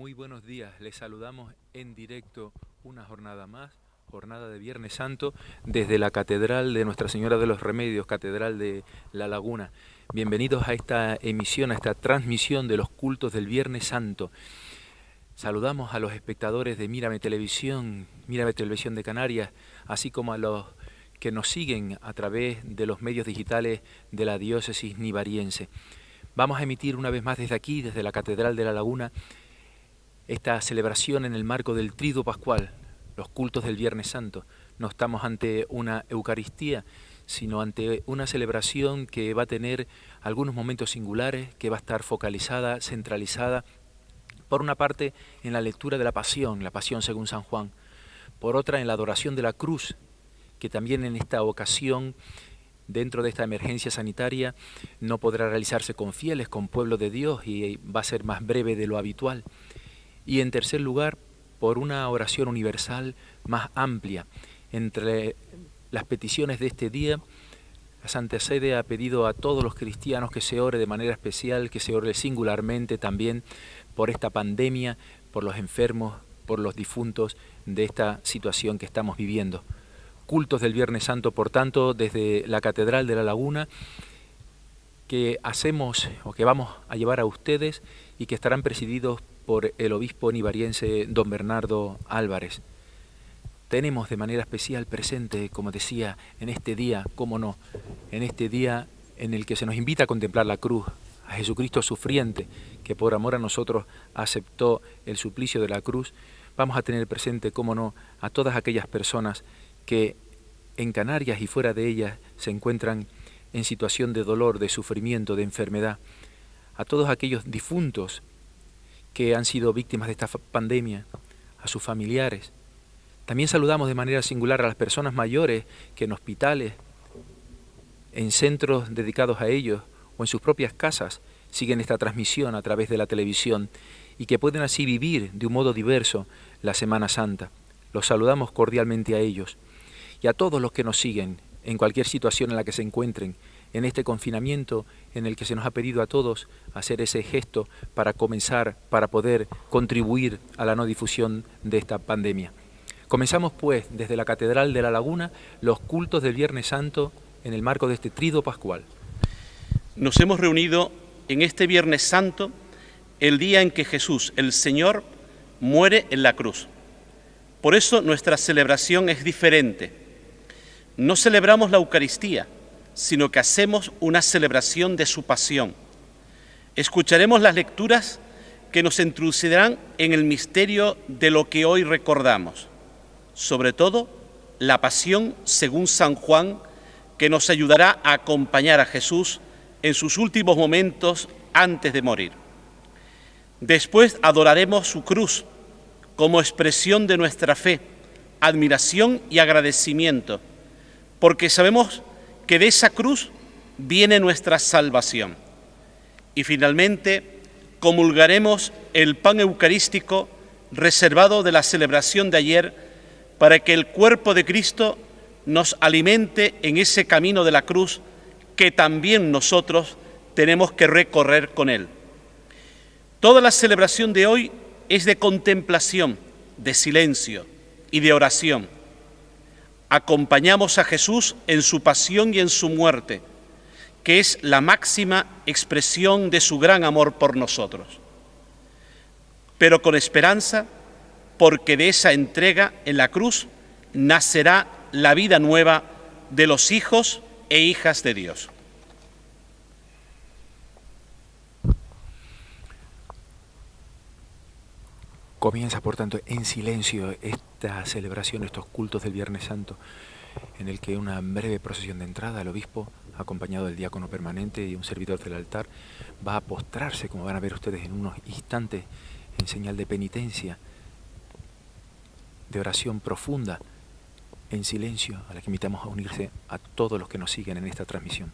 Muy buenos días, les saludamos en directo una jornada más, jornada de Viernes Santo, desde la Catedral de Nuestra Señora de los Remedios, Catedral de La Laguna. Bienvenidos a esta emisión, a esta transmisión de los cultos del Viernes Santo. Saludamos a los espectadores de Mírame Televisión de Canarias, así como a los que nos siguen a través de los medios digitales de la diócesis nivariense. Vamos a emitir una vez más desde aquí, desde la Catedral de La Laguna, esta celebración en el marco del Triduo Pascual, los cultos del Viernes Santo. No estamos ante una Eucaristía, sino ante una celebración que va a tener algunos momentos singulares, que va a estar focalizada, centralizada, por una parte en la lectura de la Pasión según San Juan, por otra en la adoración de la cruz, que también en esta ocasión, dentro de esta emergencia sanitaria, no podrá realizarse con fieles, con pueblo de Dios, y va a ser más breve de lo habitual. Y en tercer lugar, por una oración universal más amplia. Entre las peticiones de este día, la Santa Sede ha pedido a todos los cristianos que se ore de manera especial, que se ore singularmente también por esta pandemia, por los enfermos, por los difuntos de esta situación que estamos viviendo. Cultos del Viernes Santo, por tanto, desde la Catedral de La Laguna, que hacemos o que vamos a llevar a ustedes y que estarán presididos por el obispo nivariense don Bernardo Álvarez. Tenemos de manera especial presente, como decía, en este día, cómo no, en este día en el que se nos invita a contemplar la cruz, a Jesucristo sufriente, que por amor a nosotros aceptó el suplicio de la cruz, vamos a tener presente, cómo no, a todas aquellas personas que en Canarias y fuera de ellas se encuentran en situación de dolor, de sufrimiento, de enfermedad, a todos aquellos difuntos que han sido víctimas de esta pandemia, a sus familiares. También saludamos de manera singular a las personas mayores que en hospitales, en centros dedicados a ellos o en sus propias casas siguen esta transmisión a través de la televisión y que pueden así vivir de un modo diverso la Semana Santa. Los saludamos cordialmente a ellos y a todos los que nos siguen en cualquier situación en la que se encuentren, en este confinamiento en el que se nos ha pedido a todos hacer ese gesto para comenzar, para poder contribuir a la no difusión de esta pandemia. Comenzamos pues desde la Catedral de La Laguna los cultos del Viernes Santo en el marco de este Triduo Pascual. Nos hemos reunido en este Viernes Santo, el día en que Jesús, el Señor, muere en la cruz. Por eso nuestra celebración es diferente. No celebramos la Eucaristía, sino que hacemos una celebración de su pasión. Escucharemos las lecturas que nos introducirán en el misterio de lo que hoy recordamos, sobre todo la pasión según San Juan, que nos ayudará a acompañar a Jesús en sus últimos momentos antes de morir. Después adoraremos su cruz como expresión de nuestra fe, admiración y agradecimiento, porque sabemos que de esa cruz viene nuestra salvación. Y finalmente comulgaremos el pan eucarístico reservado de la celebración de ayer para que el cuerpo de Cristo nos alimente en ese camino de la cruz que también nosotros tenemos que recorrer con Él. Toda la celebración de hoy es de contemplación, de silencio y de oración. Acompañamos a Jesús en su pasión y en su muerte, que es la máxima expresión de su gran amor por nosotros. Pero con esperanza, porque de esa entrega en la cruz nacerá la vida nueva de los hijos e hijas de Dios. Comienza, por tanto, en silencio esta celebración, estos cultos del Viernes Santo, en el que una breve procesión de entrada, el obispo, acompañado del diácono permanente y un servidor del altar, va a postrarse, como van a ver ustedes en unos instantes, en señal de penitencia, de oración profunda, en silencio, a la que invitamos a unirse a todos los que nos siguen en esta transmisión.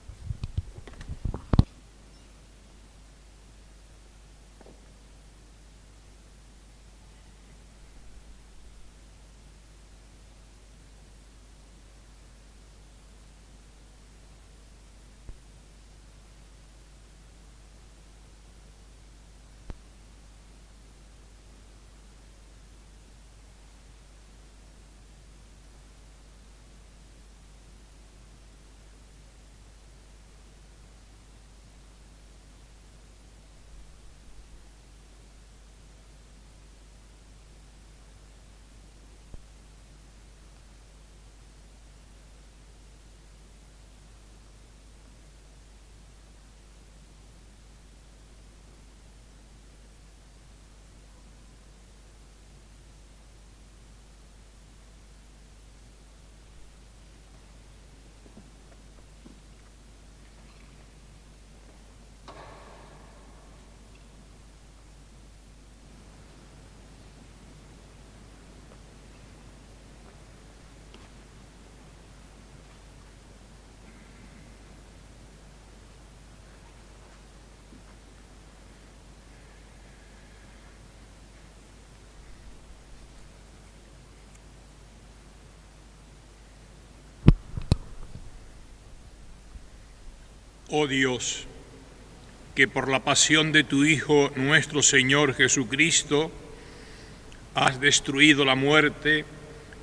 Oh Dios, que por la pasión de tu Hijo, nuestro Señor Jesucristo, has destruido la muerte,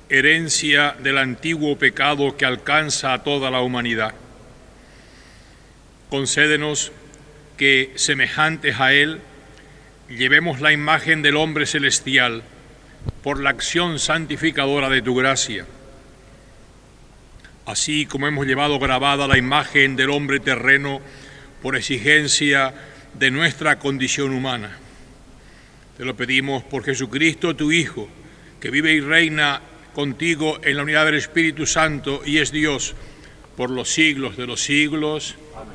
herencia del antiguo pecado que alcanza a toda la humanidad. Concédenos que, semejantes a Él, llevemos la imagen del hombre celestial por la acción santificadora de tu gracia. Así como hemos llevado grabada la imagen del hombre terreno por exigencia de nuestra condición humana. Te lo pedimos por Jesucristo, tu Hijo, que vive y reina contigo en la unidad del Espíritu Santo y es Dios por los siglos de los siglos. Amén.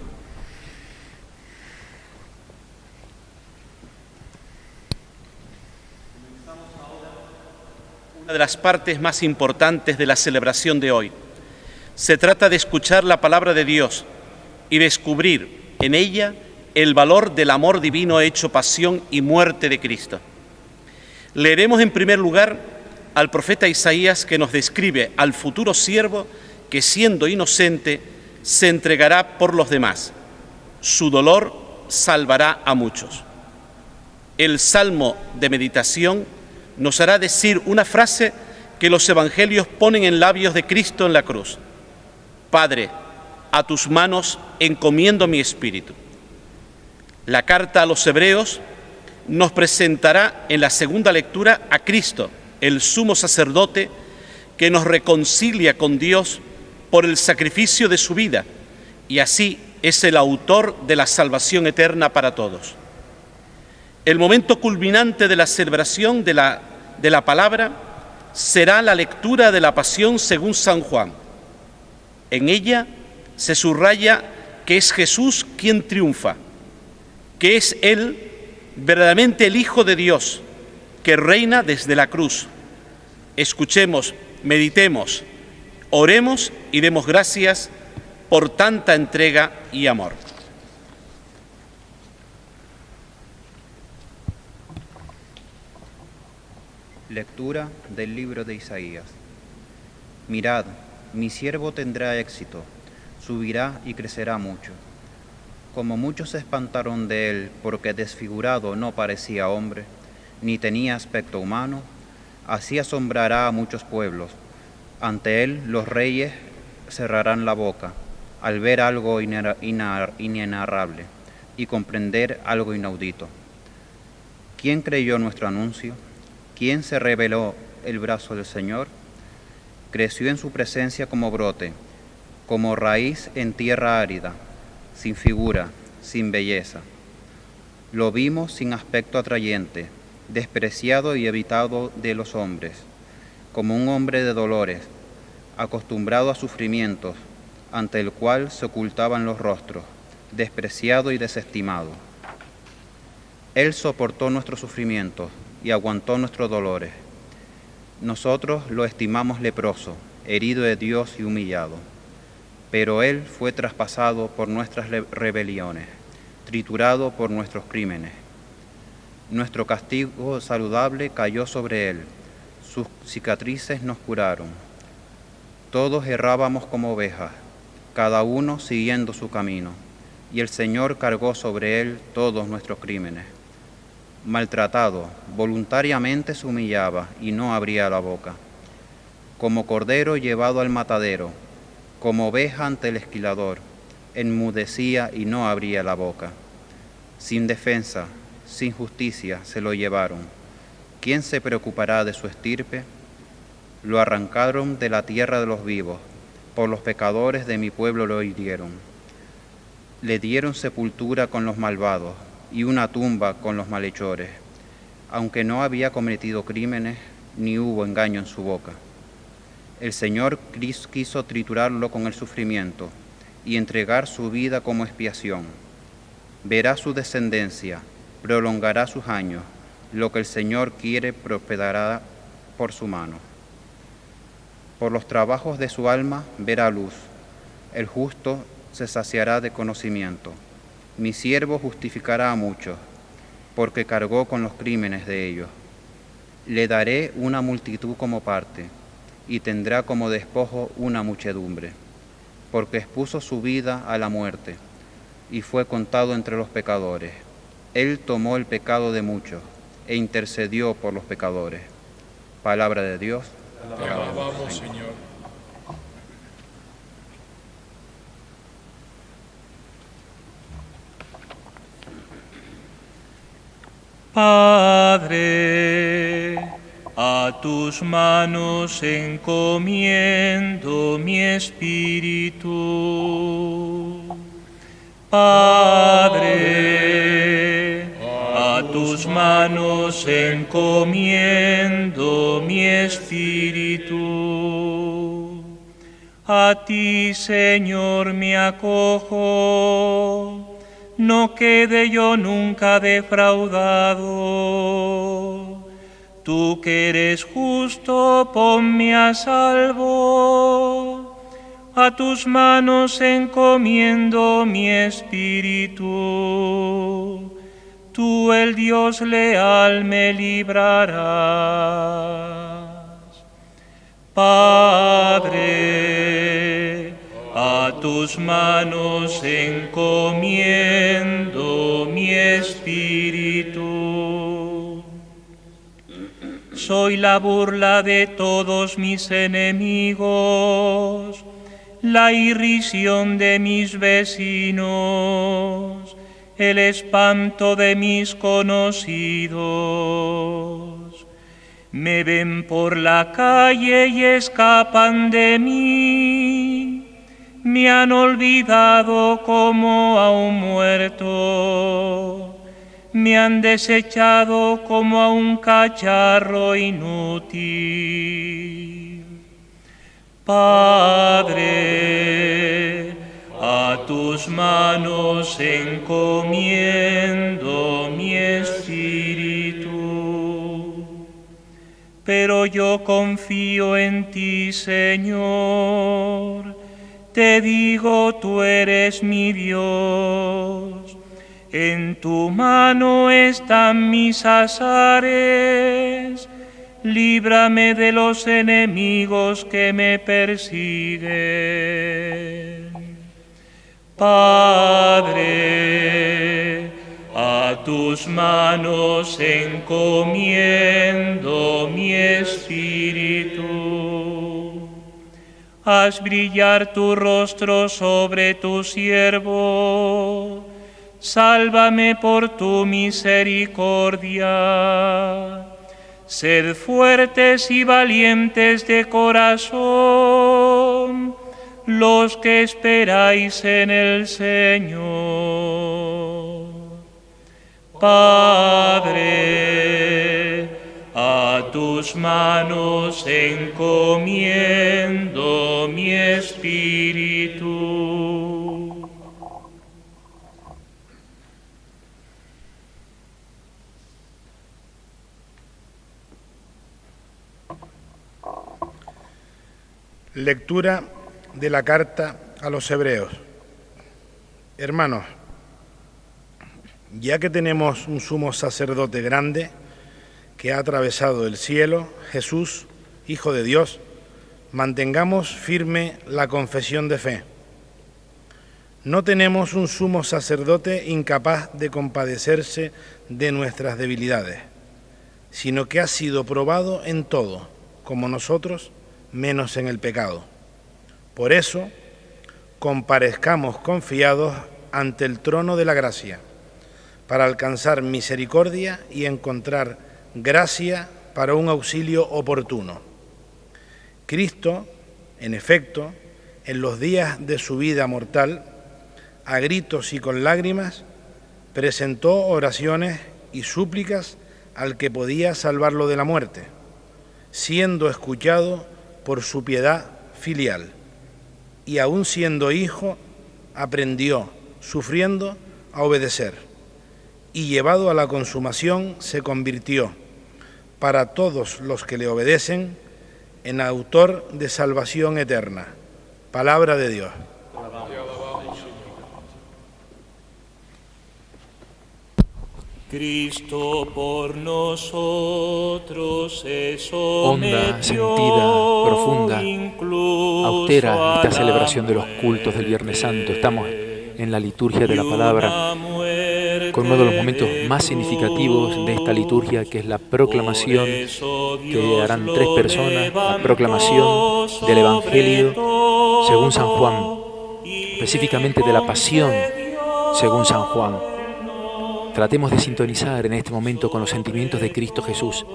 Una de las partes más importantes de la celebración de hoy. Se trata de escuchar la palabra de Dios y descubrir en ella el valor del amor divino hecho pasión y muerte de Cristo. Leeremos en primer lugar al profeta Isaías, que nos describe al futuro siervo que, siendo inocente, se entregará por los demás. Su dolor salvará a muchos. El salmo de meditación nos hará decir una frase que los evangelios ponen en labios de Cristo en la cruz: Padre, a tus manos encomiendo mi espíritu. La carta a los Hebreos nos presentará en la segunda lectura a Cristo, el sumo sacerdote, que nos reconcilia con Dios por el sacrificio de su vida, y así es el autor de la salvación eterna para todos. El momento culminante de la celebración de la palabra será la lectura de la Pasión según San Juan. En ella se subraya que es Jesús quien triunfa, que es Él verdaderamente el Hijo de Dios, que reina desde la cruz. Escuchemos, meditemos, oremos y demos gracias por tanta entrega y amor. Lectura del libro de Isaías. Mirad, mi siervo tendrá éxito, subirá y crecerá mucho. Como muchos se espantaron de él, porque desfigurado no parecía hombre, ni tenía aspecto humano, así asombrará a muchos pueblos. Ante él los reyes cerrarán la boca, al ver algo inenarrable y comprender algo inaudito. ¿Quién creyó nuestro anuncio? ¿Quién se reveló el brazo del Señor? Creció en su presencia como brote, como raíz en tierra árida, sin figura, sin belleza. Lo vimos sin aspecto atrayente, despreciado y evitado de los hombres, como un hombre de dolores, acostumbrado a sufrimientos, ante el cual se ocultaban los rostros, despreciado y desestimado. Él soportó nuestros sufrimientos y aguantó nuestros dolores. Nosotros lo estimamos leproso, herido de Dios y humillado. Pero Él fue traspasado por nuestras rebeliones, triturado por nuestros crímenes. Nuestro castigo saludable cayó sobre Él, sus cicatrices nos curaron. Todos errábamos como ovejas, cada uno siguiendo su camino, y el Señor cargó sobre Él todos nuestros crímenes. Maltratado, voluntariamente se humillaba y no abría la boca. Como cordero llevado al matadero, como oveja ante el esquilador, enmudecía y no abría la boca. Sin defensa, sin justicia se lo llevaron. ¿Quién se preocupará de su estirpe? Lo arrancaron de la tierra de los vivos, por los pecadores de mi pueblo lo hirieron. Le dieron sepultura con los malvados y una tumba con los malhechores, aunque no había cometido crímenes ni hubo engaño en su boca. El Señor quiso triturarlo con el sufrimiento y entregar su vida como expiación. Verá su descendencia, prolongará sus años, lo que el Señor quiere prosperará por su mano. Por los trabajos de su alma verá luz, el justo se saciará de conocimiento. Mi siervo justificará a muchos, porque cargó con los crímenes de ellos. Le daré una multitud como parte, y tendrá como despojo una muchedumbre, porque expuso su vida a la muerte, y fue contado entre los pecadores. Él tomó el pecado de muchos e intercedió por los pecadores. Palabra de Dios. Te alabamos, Señor. Padre, a tus manos encomiendo mi espíritu. Padre, a tus manos encomiendo mi espíritu. A ti, Señor, me acojo. No quede yo nunca defraudado. Tú que eres justo, ponme a salvo. A tus manos encomiendo mi espíritu. Tú, el Dios leal, me librarás. Padre, a tus manos encomiendo mi espíritu. Soy la burla de todos mis enemigos, la irrisión de mis vecinos, el espanto de mis conocidos. Me ven por la calle y escapan de mí. Me han olvidado como a un muerto, me han desechado como a un cacharro inútil. Padre, a tus manos encomiendo mi espíritu, pero yo confío en ti, Señor. Te digo, tú eres mi Dios, en tu mano están mis azares, líbrame de los enemigos que me persiguen. Padre, a tus manos encomiendo mi espíritu. Haz brillar tu rostro sobre tu siervo, sálvame por tu misericordia. Sed fuertes y valientes de corazón, los que esperáis en el Señor. Padre, a tus manos encomiendo mi espíritu. Lectura de la carta a los Hebreos. Hermanos, ya que tenemos un sumo sacerdote grande que ha atravesado el cielo, Jesús, Hijo de Dios, mantengamos firme la confesión de fe. No tenemos un sumo sacerdote incapaz de compadecerse de nuestras debilidades, sino que ha sido probado en todo, como nosotros, menos en el pecado. Por eso, comparezcamos confiados ante el trono de la gracia, para alcanzar misericordia y encontrar gracia para un auxilio oportuno. Cristo, en efecto, en los días de su vida mortal, a gritos y con lágrimas, presentó oraciones y súplicas al que podía salvarlo de la muerte, siendo escuchado por su piedad filial, y aun siendo hijo, aprendió, sufriendo, a obedecer, y llevado a la consumación se convirtió, para todos los que le obedecen, en autor de salvación eterna. Palabra de Dios. Cristo por nosotros se sometió, honda, sentida, profunda, austera esta celebración de los cultos del Viernes Santo. Estamos en la liturgia de la palabra con uno de los momentos más significativos de esta liturgia, que es la proclamación que harán 3 personas, la proclamación del Evangelio según San Juan, específicamente de la pasión según San Juan. Tratemos de sintonizar en este momento con los sentimientos de Cristo Jesús.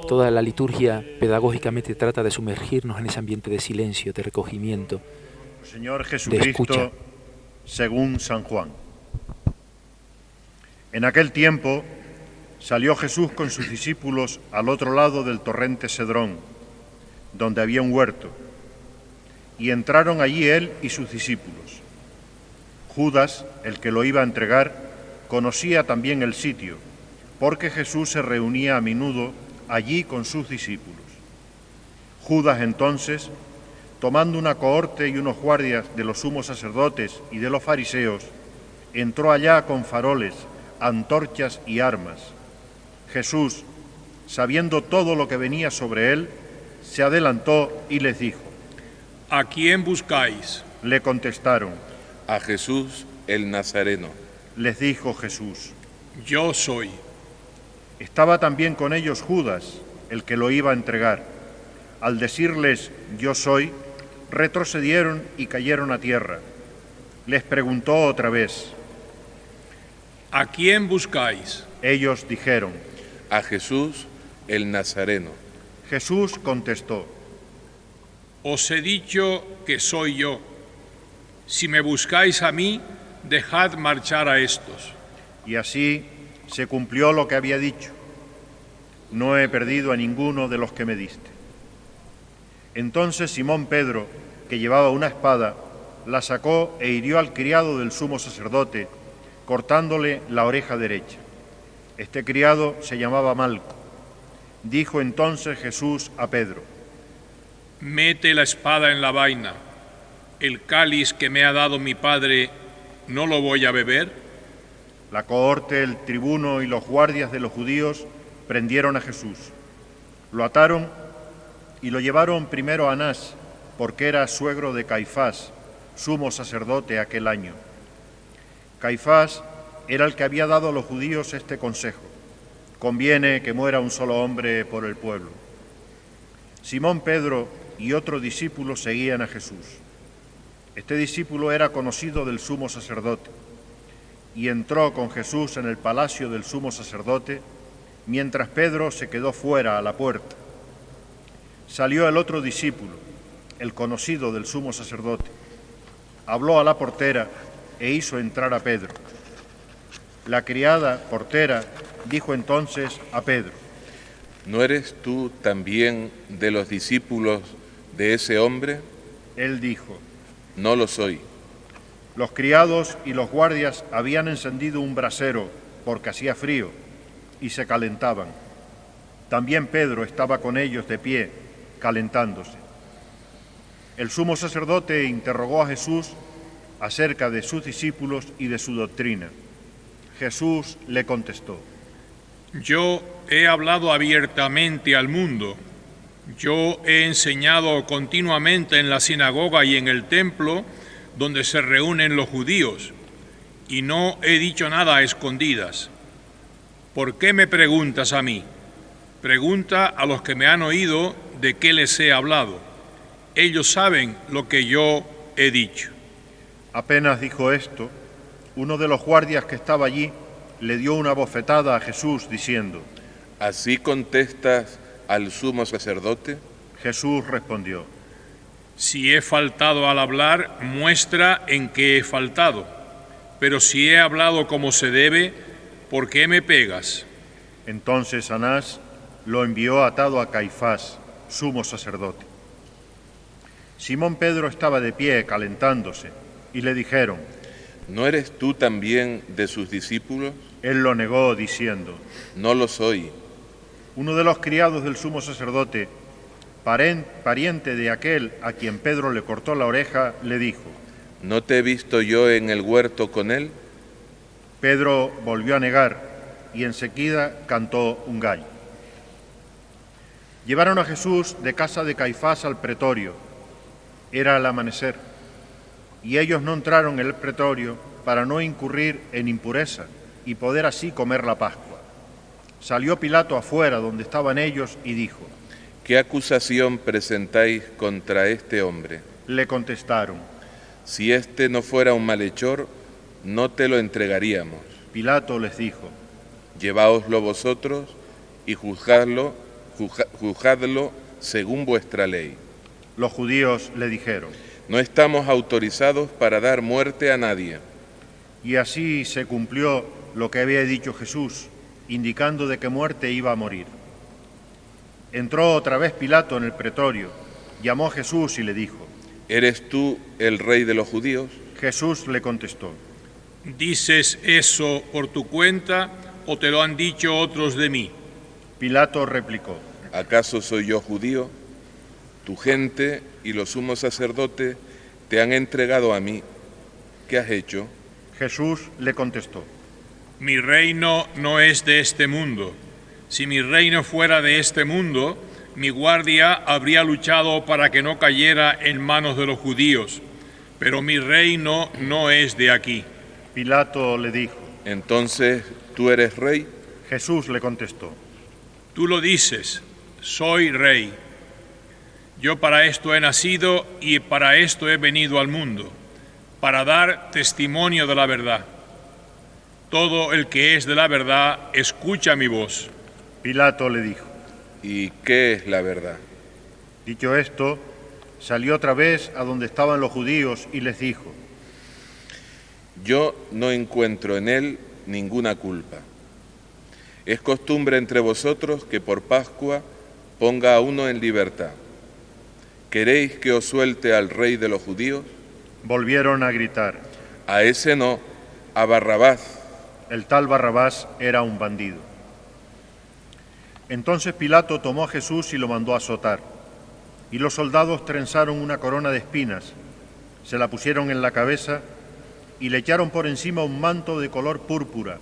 Toda la liturgia pedagógicamente trata de sumergirnos en ese ambiente de silencio, de recogimiento, Señor de Jesucristo, escucha. según San Juan. En aquel tiempo salió Jesús con sus discípulos al otro lado del torrente Cedrón, donde había un huerto, y entraron allí él y sus discípulos. Judas, el que lo iba a entregar, conocía también el sitio, porque Jesús se reunía a menudo allí con sus discípulos. Judas entonces, tomando una cohorte y unos guardias de los sumos sacerdotes y de los fariseos, entró allá con faroles, antorchas y armas. Jesús, sabiendo todo lo que venía sobre él, se adelantó y les dijo: ¿A quién buscáis? Le contestaron. A Jesús el Nazareno. Les dijo Jesús: Yo soy. Estaba también con ellos Judas, el que lo iba a entregar. Al decirles yo soy, retrocedieron y cayeron a tierra. Les preguntó otra vez. ¿A quién buscáis? Ellos dijeron: A Jesús el Nazareno. Jesús contestó: Os he dicho que soy yo. Si me buscáis a mí, dejad marchar a estos. Y así se cumplió lo que había dicho: no he perdido a ninguno de los que me diste. Entonces Simón Pedro, que llevaba una espada, la sacó e hirió al criado del sumo sacerdote, cortándole la oreja derecha. Este criado se llamaba Malco. Dijo entonces Jesús a Pedro: Mete la espada en la vaina. El cáliz que me ha dado mi Padre, ¿no lo voy a beber? La cohorte, el tribuno y los guardias de los judíos prendieron a Jesús. Lo ataron y lo llevaron primero a Anás, porque era suegro de Caifás, sumo sacerdote aquel año. Caifás era el que había dado a los judíos este consejo: conviene que muera un solo hombre por el pueblo. Simón Pedro y otro discípulo seguían a Jesús. Este discípulo era conocido del sumo sacerdote y entró con Jesús en el palacio del sumo sacerdote, mientras Pedro se quedó fuera a la puerta. Salió el otro discípulo, el conocido del sumo sacerdote. Habló a la portera e hizo entrar a Pedro. La criada portera dijo entonces a Pedro: ¿No eres tú también de los discípulos de ese hombre? Él dijo: No lo soy. Los criados y los guardias habían encendido un brasero porque hacía frío y se calentaban. También Pedro estaba con ellos de pie, calentándose. El sumo sacerdote interrogó a Jesús acerca de sus discípulos y de su doctrina. Jesús le contestó: Yo he hablado abiertamente al mundo. Yo he enseñado continuamente en la sinagoga y en el templo donde se reúnen los judíos, y no he dicho nada a escondidas. ¿Por qué me preguntas a mí? Pregunta a los que me han oído de qué les he hablado. Ellos saben lo que yo he dicho. Apenas dijo esto, uno de los guardias que estaba allí le dio una bofetada a Jesús diciendo: ¿Así contestas al sumo sacerdote? Jesús respondió: Si he faltado al hablar, muestra en qué he faltado. Pero si he hablado como se debe, ¿por qué me pegas? Entonces Anás lo envió atado a Caifás, sumo sacerdote. Simón Pedro estaba de pie calentándose y le dijeron: ¿No eres tú también de sus discípulos? Él lo negó diciendo: No lo soy. Uno de los criados del sumo sacerdote, pariente de aquel a quien Pedro le cortó la oreja, le dijo: ¿No te he visto yo en el huerto con él? Pedro volvió a negar y enseguida cantó un gallo. Llevaron a Jesús de casa de Caifás al pretorio. Era el amanecer. y ellos no entraron en el pretorio para no incurrir en impureza y poder así comer la Pascua. Salió Pilato afuera donde estaban ellos y dijo: ¿Qué acusación presentáis contra este hombre? Le contestaron. Si éste no fuera un malhechor, no te lo entregaríamos. Pilato les dijo: Lleváoslo vosotros y juzgadlo según vuestra ley. Los judíos le dijeron: No estamos autorizados para dar muerte a nadie. Y así se cumplió lo que había dicho Jesús, indicando de qué muerte iba a morir. Entró otra vez Pilato en el pretorio, llamó a Jesús y le dijo: ¿Eres tú el rey de los judíos? Jesús le contestó: ¿Dices eso por tu cuenta o te lo han dicho otros de mí? Pilato replicó: ¿Acaso soy yo judío? Tu gente y los sumos sacerdotes te han entregado a mí. ¿Qué has hecho? Jesús le contestó: Mi reino no es de este mundo. Si mi reino fuera de este mundo, mi guardia habría luchado para que no cayera en manos de los judíos. Pero mi reino no es de aquí. Pilato le dijo: Entonces, ¿tú eres rey? Jesús le contestó: Tú lo dices, soy rey. Yo para esto he nacido y para esto he venido al mundo, para dar testimonio de la verdad. Todo el que es de la verdad escucha mi voz. Pilato le dijo: ¿Y qué es la verdad? Dicho esto, salió otra vez a donde estaban los judíos y les dijo: Yo no encuentro en él ninguna culpa. Es costumbre entre vosotros que por Pascua ponga a uno en libertad. ¿Queréis que os suelte al rey de los judíos? Volvieron a gritar: A ese no, a Barrabás. El tal Barrabás era un bandido. Entonces Pilato tomó a Jesús y lo mandó a azotar. Y los soldados trenzaron una corona de espinas, se la pusieron en la cabeza y le echaron por encima un manto de color púrpura,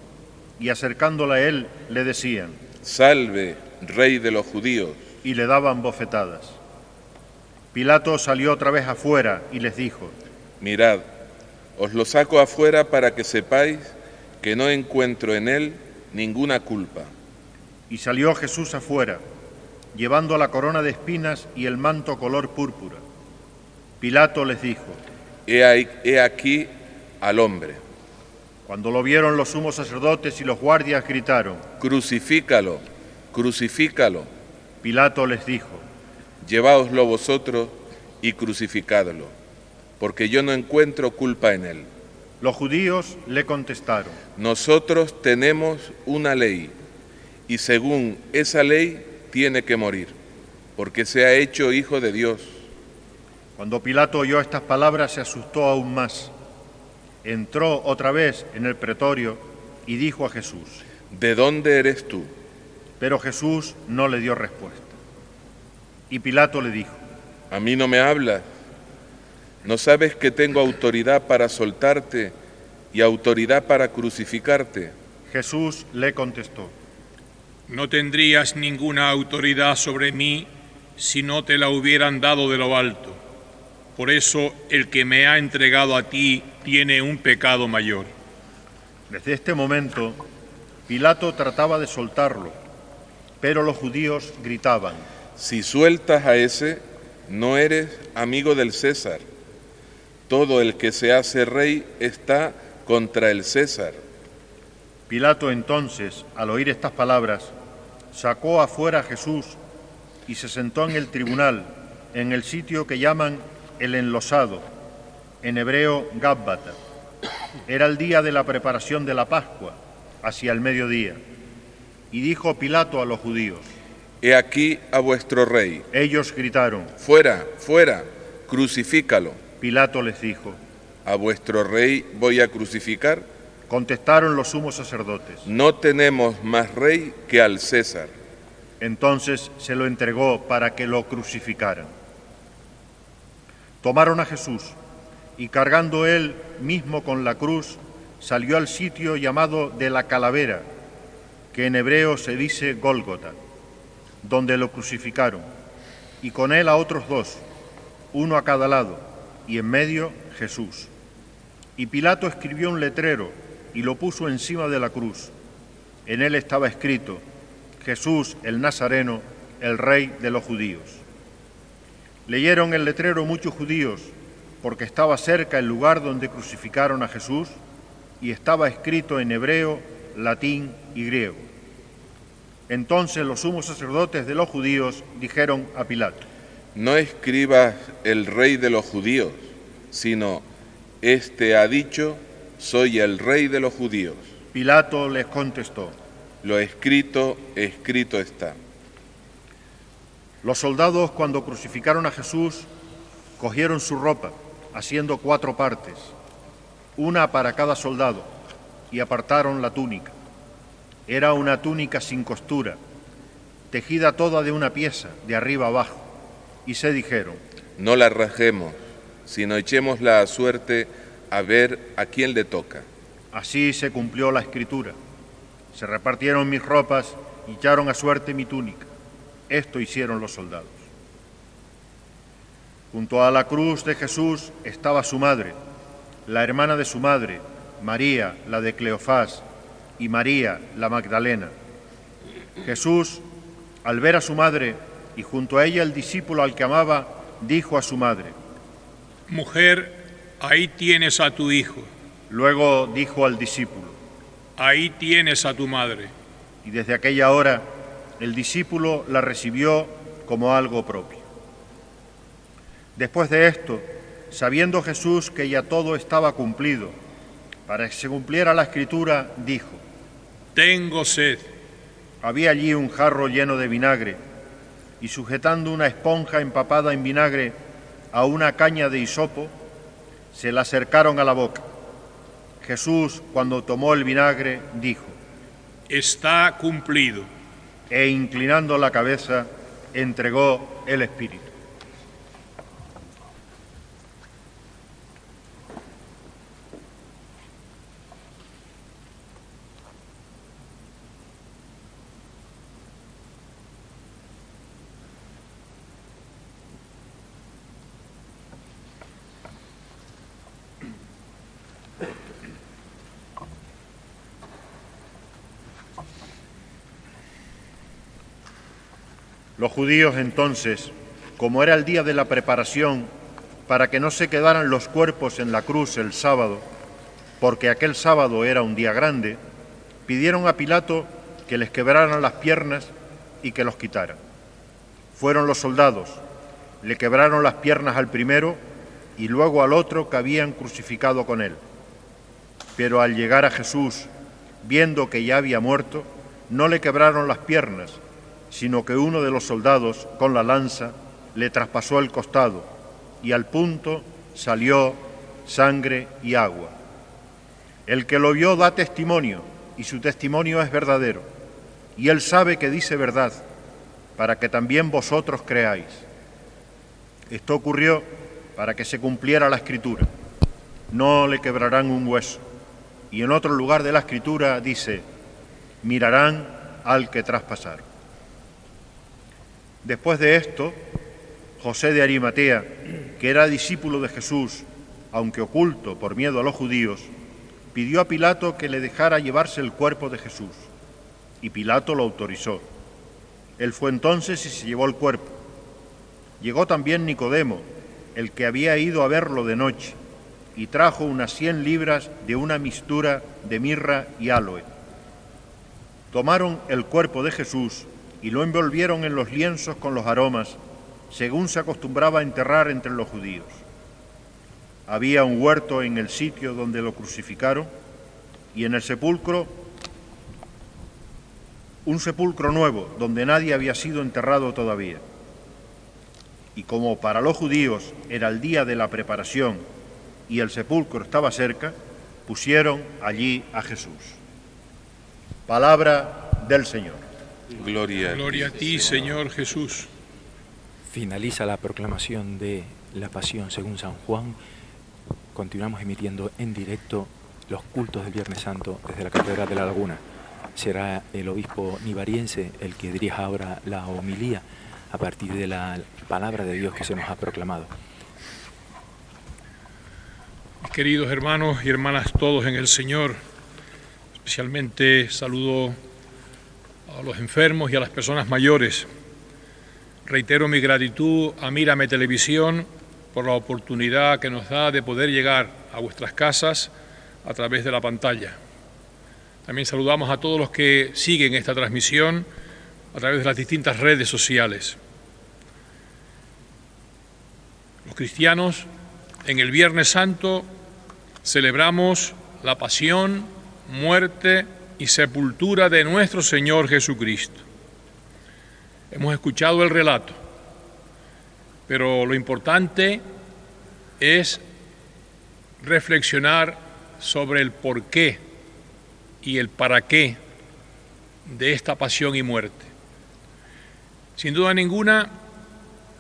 y acercándola a él le decían: Salve, rey de los judíos. Y le daban bofetadas. Pilato salió otra vez afuera y les dijo: Mirad, os lo saco afuera para que sepáis que no encuentro en él ninguna culpa. Y salió Jesús afuera, llevando la corona de espinas y el manto color púrpura. Pilato les dijo: He aquí al hombre. Cuando lo vieron los sumos sacerdotes y los guardias gritaron: Crucifícalo, crucifícalo. Pilato les dijo: Lleváoslo vosotros y crucificadlo, porque yo no encuentro culpa en él. Los judíos le contestaron: Nosotros tenemos una ley, y según esa ley tiene que morir, porque se ha hecho hijo de Dios. Cuando Pilato oyó estas palabras se asustó aún más. Entró otra vez en el pretorio y dijo a Jesús: ¿De dónde eres tú? Pero Jesús no le dio respuesta. Y Pilato le dijo: ¿A mí no me hablas? ¿No sabes que tengo autoridad para soltarte y autoridad para crucificarte? Jesús le contestó: No tendrías ninguna autoridad sobre mí si no te la hubieran dado de lo alto. Por eso el que me ha entregado a ti tiene un pecado mayor. Desde este momento, Pilato trataba de soltarlo, pero los judíos gritaban: Si sueltas a ese, no eres amigo del César. Todo el que se hace rey está contra el César. Pilato entonces, al oír estas palabras, sacó afuera a Jesús y se sentó en el tribunal, en el sitio que llaman el Enlosado, en hebreo Gábbata. Era el día de la preparación de la Pascua, hacia el mediodía. Y dijo Pilato a los judíos: He aquí a vuestro rey. Ellos gritaron: Fuera, fuera, crucifícalo. Pilato les dijo: ¿A vuestro rey voy a crucificar? Contestaron los sumos sacerdotes: No tenemos más rey que al César. Entonces se lo entregó para que lo crucificaran. Tomaron a Jesús y cargando él mismo con la cruz, salió al sitio llamado de la Calavera, que en hebreo se dice Gólgota, donde lo crucificaron, y con él a otros dos, uno a cada lado, y en medio Jesús. Y Pilato escribió un letrero y lo puso encima de la cruz. En él estaba escrito: Jesús el Nazareno, el Rey de los judíos. Leyeron el letrero muchos judíos, porque estaba cerca el lugar donde crucificaron a Jesús, y estaba escrito en hebreo, latín y griego. Entonces los sumos sacerdotes de los judíos dijeron a Pilato: No escribas el Rey de los judíos, sino: Este ha dicho: Soy el Rey de los judíos. Pilato les contestó: Lo escrito, escrito está. Los soldados, cuando crucificaron a Jesús, cogieron su ropa, haciendo 4 partes, una para cada soldado, y apartaron la túnica. Era una túnica sin costura, tejida toda de una pieza, de arriba abajo, y se dijeron: No la rajemos, sino echémosla a suerte a ver a quién le toca. Así se cumplió la escritura. Se repartieron mis ropas y echaron a suerte mi túnica. Esto hicieron los soldados. Junto a la cruz de Jesús estaba su madre, la hermana de su madre, María, la de Cleofás, y María, la Magdalena. Jesús, al ver a su madre y junto a ella el discípulo al que amaba, dijo a su madre: Mujer, ahí tienes a tu hijo. Luego dijo al discípulo: Ahí tienes a tu madre. Y desde aquella hora el discípulo la recibió como algo propio. Después de esto, sabiendo Jesús que ya todo estaba cumplido, para que se cumpliera la escritura, dijo: Tengo sed. Había allí un jarro lleno de vinagre, y sujetando una esponja empapada en vinagre a una caña de hisopo, se la acercaron a la boca. Jesús, cuando tomó el vinagre, dijo: Está cumplido. E inclinando la cabeza, entregó el espíritu. Los judíos entonces, como era el día de la preparación, para que no se quedaran los cuerpos en la cruz el sábado, porque aquel sábado era un día grande, pidieron a Pilato que les quebraran las piernas y que los quitaran. Fueron los soldados, le quebraron las piernas al primero y luego al otro que habían crucificado con él. Pero al llegar a Jesús, viendo que ya había muerto, no le quebraron las piernas, sino que uno de los soldados, con la lanza, le traspasó el costado, y al punto salió sangre y agua. El que lo vio da testimonio, y su testimonio es verdadero, y él sabe que dice verdad, para que también vosotros creáis. Esto ocurrió para que se cumpliera la Escritura: no le quebrarán un hueso. Y en otro lugar de la Escritura dice: mirarán al que traspasaron. Después de esto, José de Arimatea, que era discípulo de Jesús, aunque oculto por miedo a los judíos, pidió a Pilato que le dejara llevarse el cuerpo de Jesús, y Pilato lo autorizó. Él fue entonces y se llevó el cuerpo. Llegó también Nicodemo, el que había ido a verlo de noche, y trajo unas 100 libras de una mistura de mirra y áloe. Tomaron el cuerpo de Jesús y lo envolvieron en los lienzos con los aromas, según se acostumbraba a enterrar entre los judíos. Había un huerto en el sitio donde lo crucificaron, y en el sepulcro un sepulcro nuevo, donde nadie había sido enterrado todavía. Y como para los judíos era el día de la preparación y el sepulcro estaba cerca, pusieron allí a Jesús. Palabra del Señor. Gloria a ti, Señor Jesús. Finaliza la proclamación de la Pasión según San Juan. Continuamos emitiendo en directo los cultos del Viernes Santo desde la Catedral de la Laguna. Será el obispo nivariense el que dirija ahora la homilía a partir de la palabra de Dios que se nos ha proclamado. Mis queridos hermanos y hermanas todos en el Señor, especialmente saludo a los enfermos y a las personas mayores. Reitero mi gratitud a Mírame Televisión por la oportunidad que nos da de poder llegar a vuestras casas a través de la pantalla. También saludamos a todos los que siguen esta transmisión a través de las distintas redes sociales. Los cristianos en el Viernes Santo celebramos la pasión, muerte y sepultura de nuestro Señor Jesucristo. Hemos escuchado el relato, pero lo importante es reflexionar sobre el porqué y el para qué de esta pasión y muerte. Sin duda ninguna,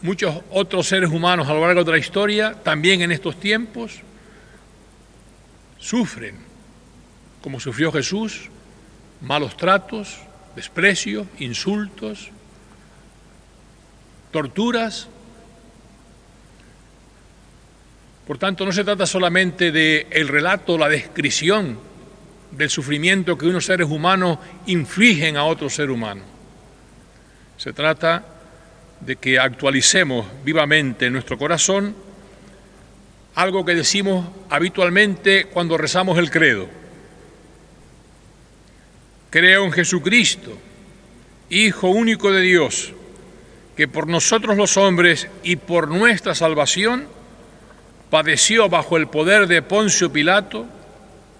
muchos otros seres humanos a lo largo de la historia, también en estos tiempos, sufren, como sufrió Jesús, malos tratos, desprecios, insultos, torturas. Por tanto, no se trata solamente del relato, la descripción del sufrimiento que unos seres humanos infligen a otro ser humano. Se trata de que actualicemos vivamente en nuestro corazón algo que decimos habitualmente cuando rezamos el credo. Creo en Jesucristo, Hijo único de Dios, que por nosotros los hombres y por nuestra salvación padeció bajo el poder de Poncio Pilato,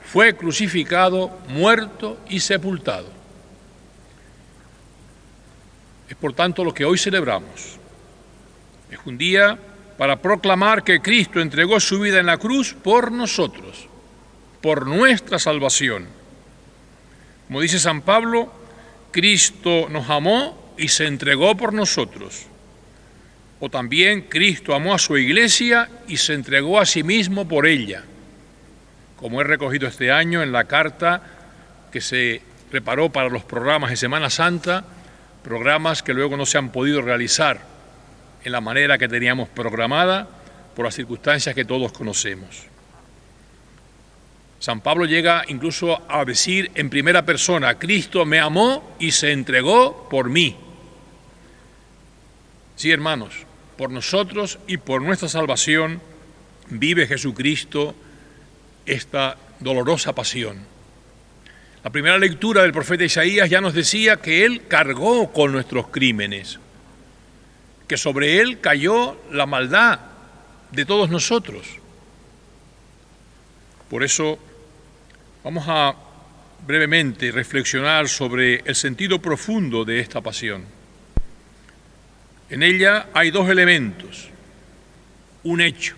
fue crucificado, muerto y sepultado. Es por tanto lo que hoy celebramos. Es un día para proclamar que Cristo entregó su vida en la cruz por nosotros, por nuestra salvación. Como dice San Pablo, Cristo nos amó y se entregó por nosotros. O también Cristo amó a su iglesia y se entregó a sí mismo por ella, como he recogido este año en la carta que se preparó para los programas de Semana Santa, programas que luego no se han podido realizar en la manera que teníamos programada por las circunstancias que todos conocemos. San Pablo llega incluso a decir en primera persona, Cristo me amó y se entregó por mí. Sí, hermanos, por nosotros y por nuestra salvación vive Jesucristo esta dolorosa pasión. La primera lectura del profeta Isaías ya nos decía que Él cargó con nuestros crímenes, que sobre Él cayó la maldad de todos nosotros. Por eso vamos a brevemente reflexionar sobre el sentido profundo de esta pasión. En ella hay dos elementos, un hecho: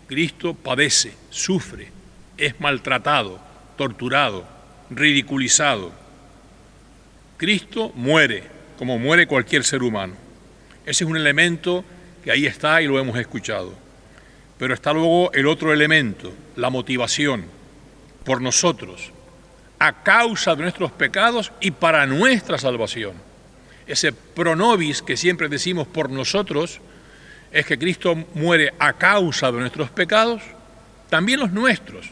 Cristo padece, sufre, es maltratado, torturado, ridiculizado. Cristo muere, como muere cualquier ser humano. Ese es un elemento que ahí está y lo hemos escuchado. Pero está luego el otro elemento, la motivación, por nosotros, a causa de nuestros pecados y para nuestra salvación. Ese pro nobis que siempre decimos por nosotros, es que Cristo muere a causa de nuestros pecados, también los nuestros,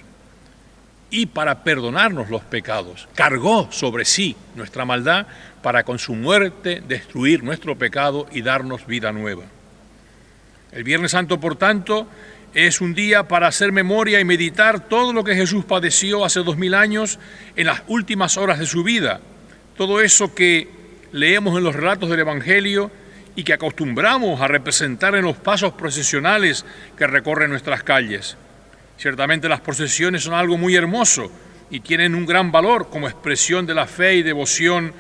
y para perdonarnos los pecados. Cargó sobre sí nuestra maldad para con su muerte destruir nuestro pecado y darnos vida nueva. El Viernes Santo, por tanto, es un día para hacer memoria y meditar todo lo que Jesús padeció hace 2000 años en las últimas horas de su vida. Todo eso que leemos en los relatos del Evangelio y que acostumbramos a representar en los pasos procesionales que recorren nuestras calles. Ciertamente las procesiones son algo muy hermoso y tienen un gran valor como expresión de la fe y devoción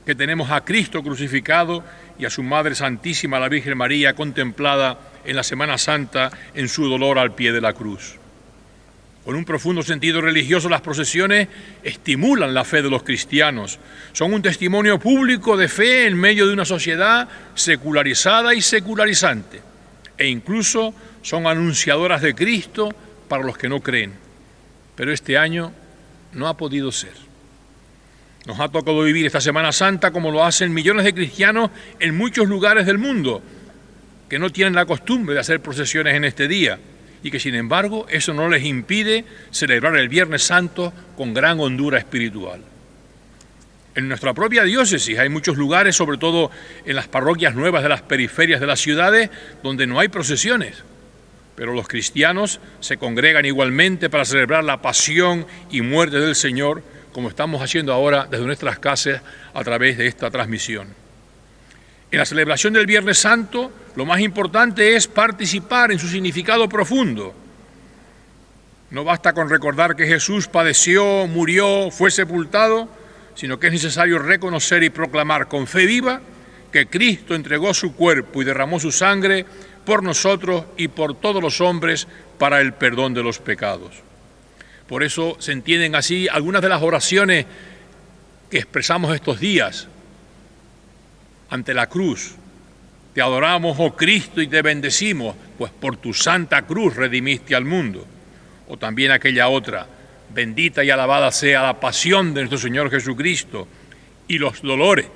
que tenemos a Cristo crucificado y a su Madre Santísima, la Virgen María, contemplada en la Semana Santa en su dolor al pie de la cruz. Con un profundo sentido religioso, las procesiones estimulan la fe de los cristianos. Son un testimonio público de fe en medio de una sociedad secularizada y secularizante, e incluso son anunciadoras de Cristo para los que no creen. Pero este año no ha podido ser. Nos ha tocado vivir esta Semana Santa como lo hacen millones de cristianos en muchos lugares del mundo, que no tienen la costumbre de hacer procesiones en este día, y que sin embargo eso no les impide celebrar el Viernes Santo con gran hondura espiritual. En nuestra propia diócesis hay muchos lugares, sobre todo en las parroquias nuevas de las periferias de las ciudades, donde no hay procesiones, pero los cristianos se congregan igualmente para celebrar la pasión y muerte del Señor, como estamos haciendo ahora desde nuestras casas a través de esta transmisión. En la celebración del Viernes Santo, lo más importante es participar en su significado profundo. No basta con recordar que Jesús padeció, murió, fue sepultado, sino que es necesario reconocer y proclamar con fe viva que Cristo entregó su cuerpo y derramó su sangre por nosotros y por todos los hombres para el perdón de los pecados. Por eso se entienden así algunas de las oraciones que expresamos estos días ante la cruz. Te adoramos, oh Cristo, y te bendecimos, pues por tu santa cruz redimiste al mundo. O también aquella otra: bendita y alabada sea la pasión de nuestro Señor Jesucristo y los dolores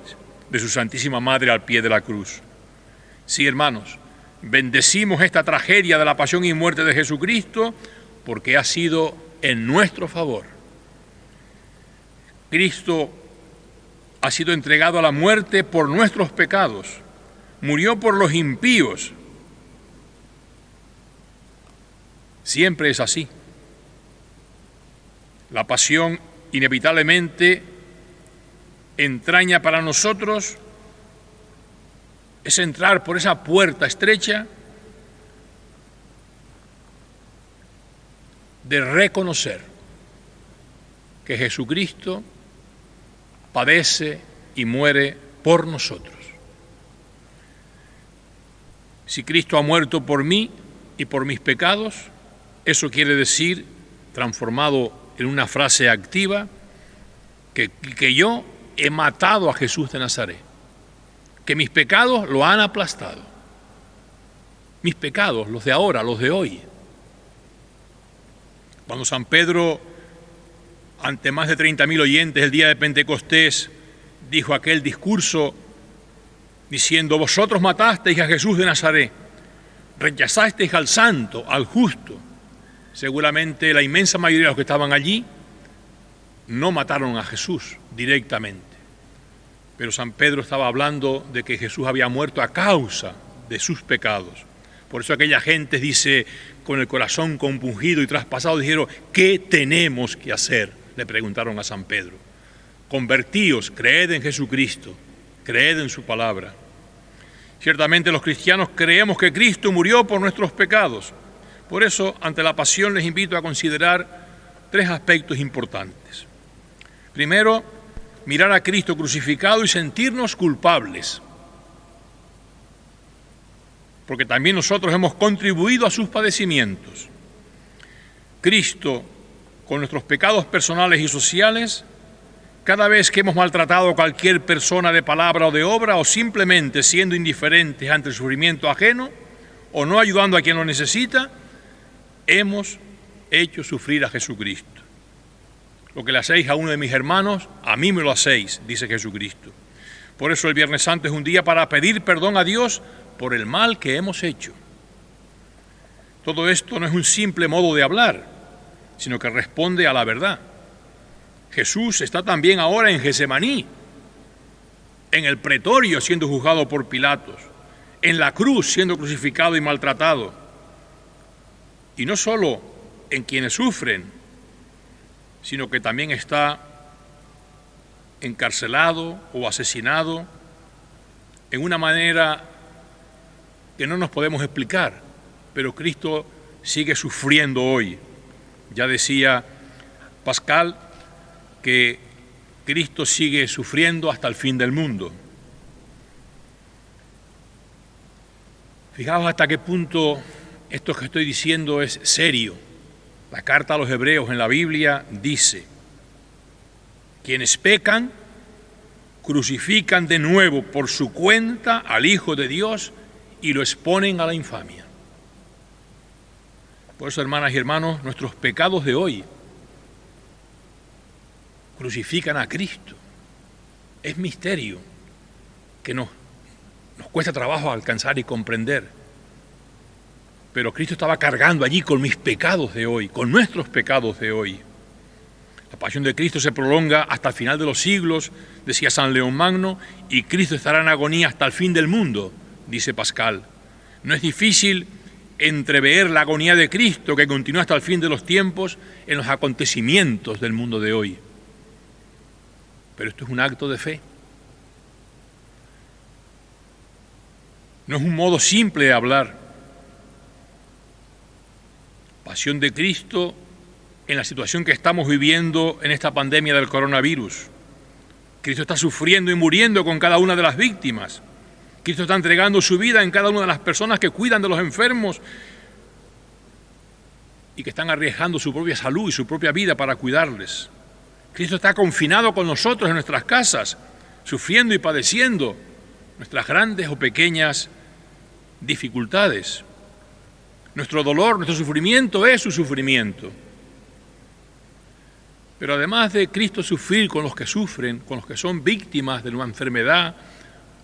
de su Santísima Madre al pie de la cruz. Sí, hermanos, bendecimos esta tragedia de la pasión y muerte de Jesucristo porque ha sido en nuestro favor. Cristo ha sido entregado a la muerte por nuestros pecados, murió por los impíos. Siempre es así. La pasión inevitablemente entraña para nosotros es entrar por esa puerta estrecha de reconocer que Jesucristo padece y muere por nosotros. Si Cristo ha muerto por mí y por mis pecados, eso quiere decir, transformado en una frase activa, que yo he matado a Jesús de Nazaret, que mis pecados lo han aplastado. Mis pecados, los de ahora, los de hoy. Cuando San Pedro, ante más de 30.000 oyentes el día de Pentecostés, dijo aquel discurso diciendo: vosotros matasteis a Jesús de Nazaret, rechazasteis al santo, al justo. Seguramente la inmensa mayoría de los que estaban allí no mataron a Jesús directamente, pero San Pedro estaba hablando de que Jesús había muerto a causa de sus pecados. Por eso aquella gente, dice, con el corazón compungido y traspasado, dijeron: ¿qué tenemos que hacer?, le preguntaron a San Pedro. Convertíos, creed en Jesucristo, creed en su palabra. Ciertamente los cristianos creemos que Cristo murió por nuestros pecados. Por eso, ante la pasión, les invito a considerar 3 aspectos importantes. Primero, mirar a Cristo crucificado y sentirnos culpables, porque también nosotros hemos contribuido a sus padecimientos. Cristo, con nuestros pecados personales y sociales, cada vez que hemos maltratado a cualquier persona de palabra o de obra, o simplemente siendo indiferentes ante el sufrimiento ajeno, o no ayudando a quien lo necesita, hemos hecho sufrir a Jesucristo. Lo que le hacéis a uno de mis hermanos, a mí me lo hacéis, dice Jesucristo. Por eso el Viernes Santo es un día para pedir perdón a Dios por el mal que hemos hecho. Todo esto no es un simple modo de hablar, sino que responde a la verdad. Jesús está también ahora en Getsemaní, en el pretorio siendo juzgado por Pilatos, en la cruz siendo crucificado y maltratado. Y no solo en quienes sufren, sino que también está encarcelado o asesinado en una manera que no nos podemos explicar, pero Cristo sigue sufriendo hoy. Ya decía Pascal que Cristo sigue sufriendo hasta el fin del mundo. Fijaos hasta qué punto esto que estoy diciendo es serio. La carta a los Hebreos en la Biblia dice: quienes pecan, crucifican de nuevo por su cuenta al Hijo de Dios y lo exponen a la infamia. Por eso, hermanas y hermanos, nuestros pecados de hoy crucifican a Cristo. Es misterio que nos cuesta trabajo alcanzar y comprender. pero Cristo estaba cargando allí con mis pecados de hoy, con nuestros pecados de hoy. La pasión de Cristo se prolonga hasta el final de los siglos, decía San León Magno, y Cristo estará en agonía hasta el fin del mundo, dice Pascal. No es difícil entrever la agonía de Cristo que continúa hasta el fin de los tiempos en los acontecimientos del mundo de hoy. Pero esto es un acto de fe. No es un modo simple de hablar. Pasión de Cristo en la situación que estamos viviendo en esta pandemia del coronavirus. Cristo está sufriendo y muriendo con cada una de las víctimas. Cristo está entregando su vida en cada una de las personas que cuidan de los enfermos y que están arriesgando su propia salud y su propia vida para cuidarles. Cristo está confinado con nosotros en nuestras casas, sufriendo y padeciendo nuestras grandes o pequeñas dificultades. Nuestro dolor, nuestro sufrimiento es su sufrimiento. Pero además de Cristo sufrir con los que sufren, con los que son víctimas de una enfermedad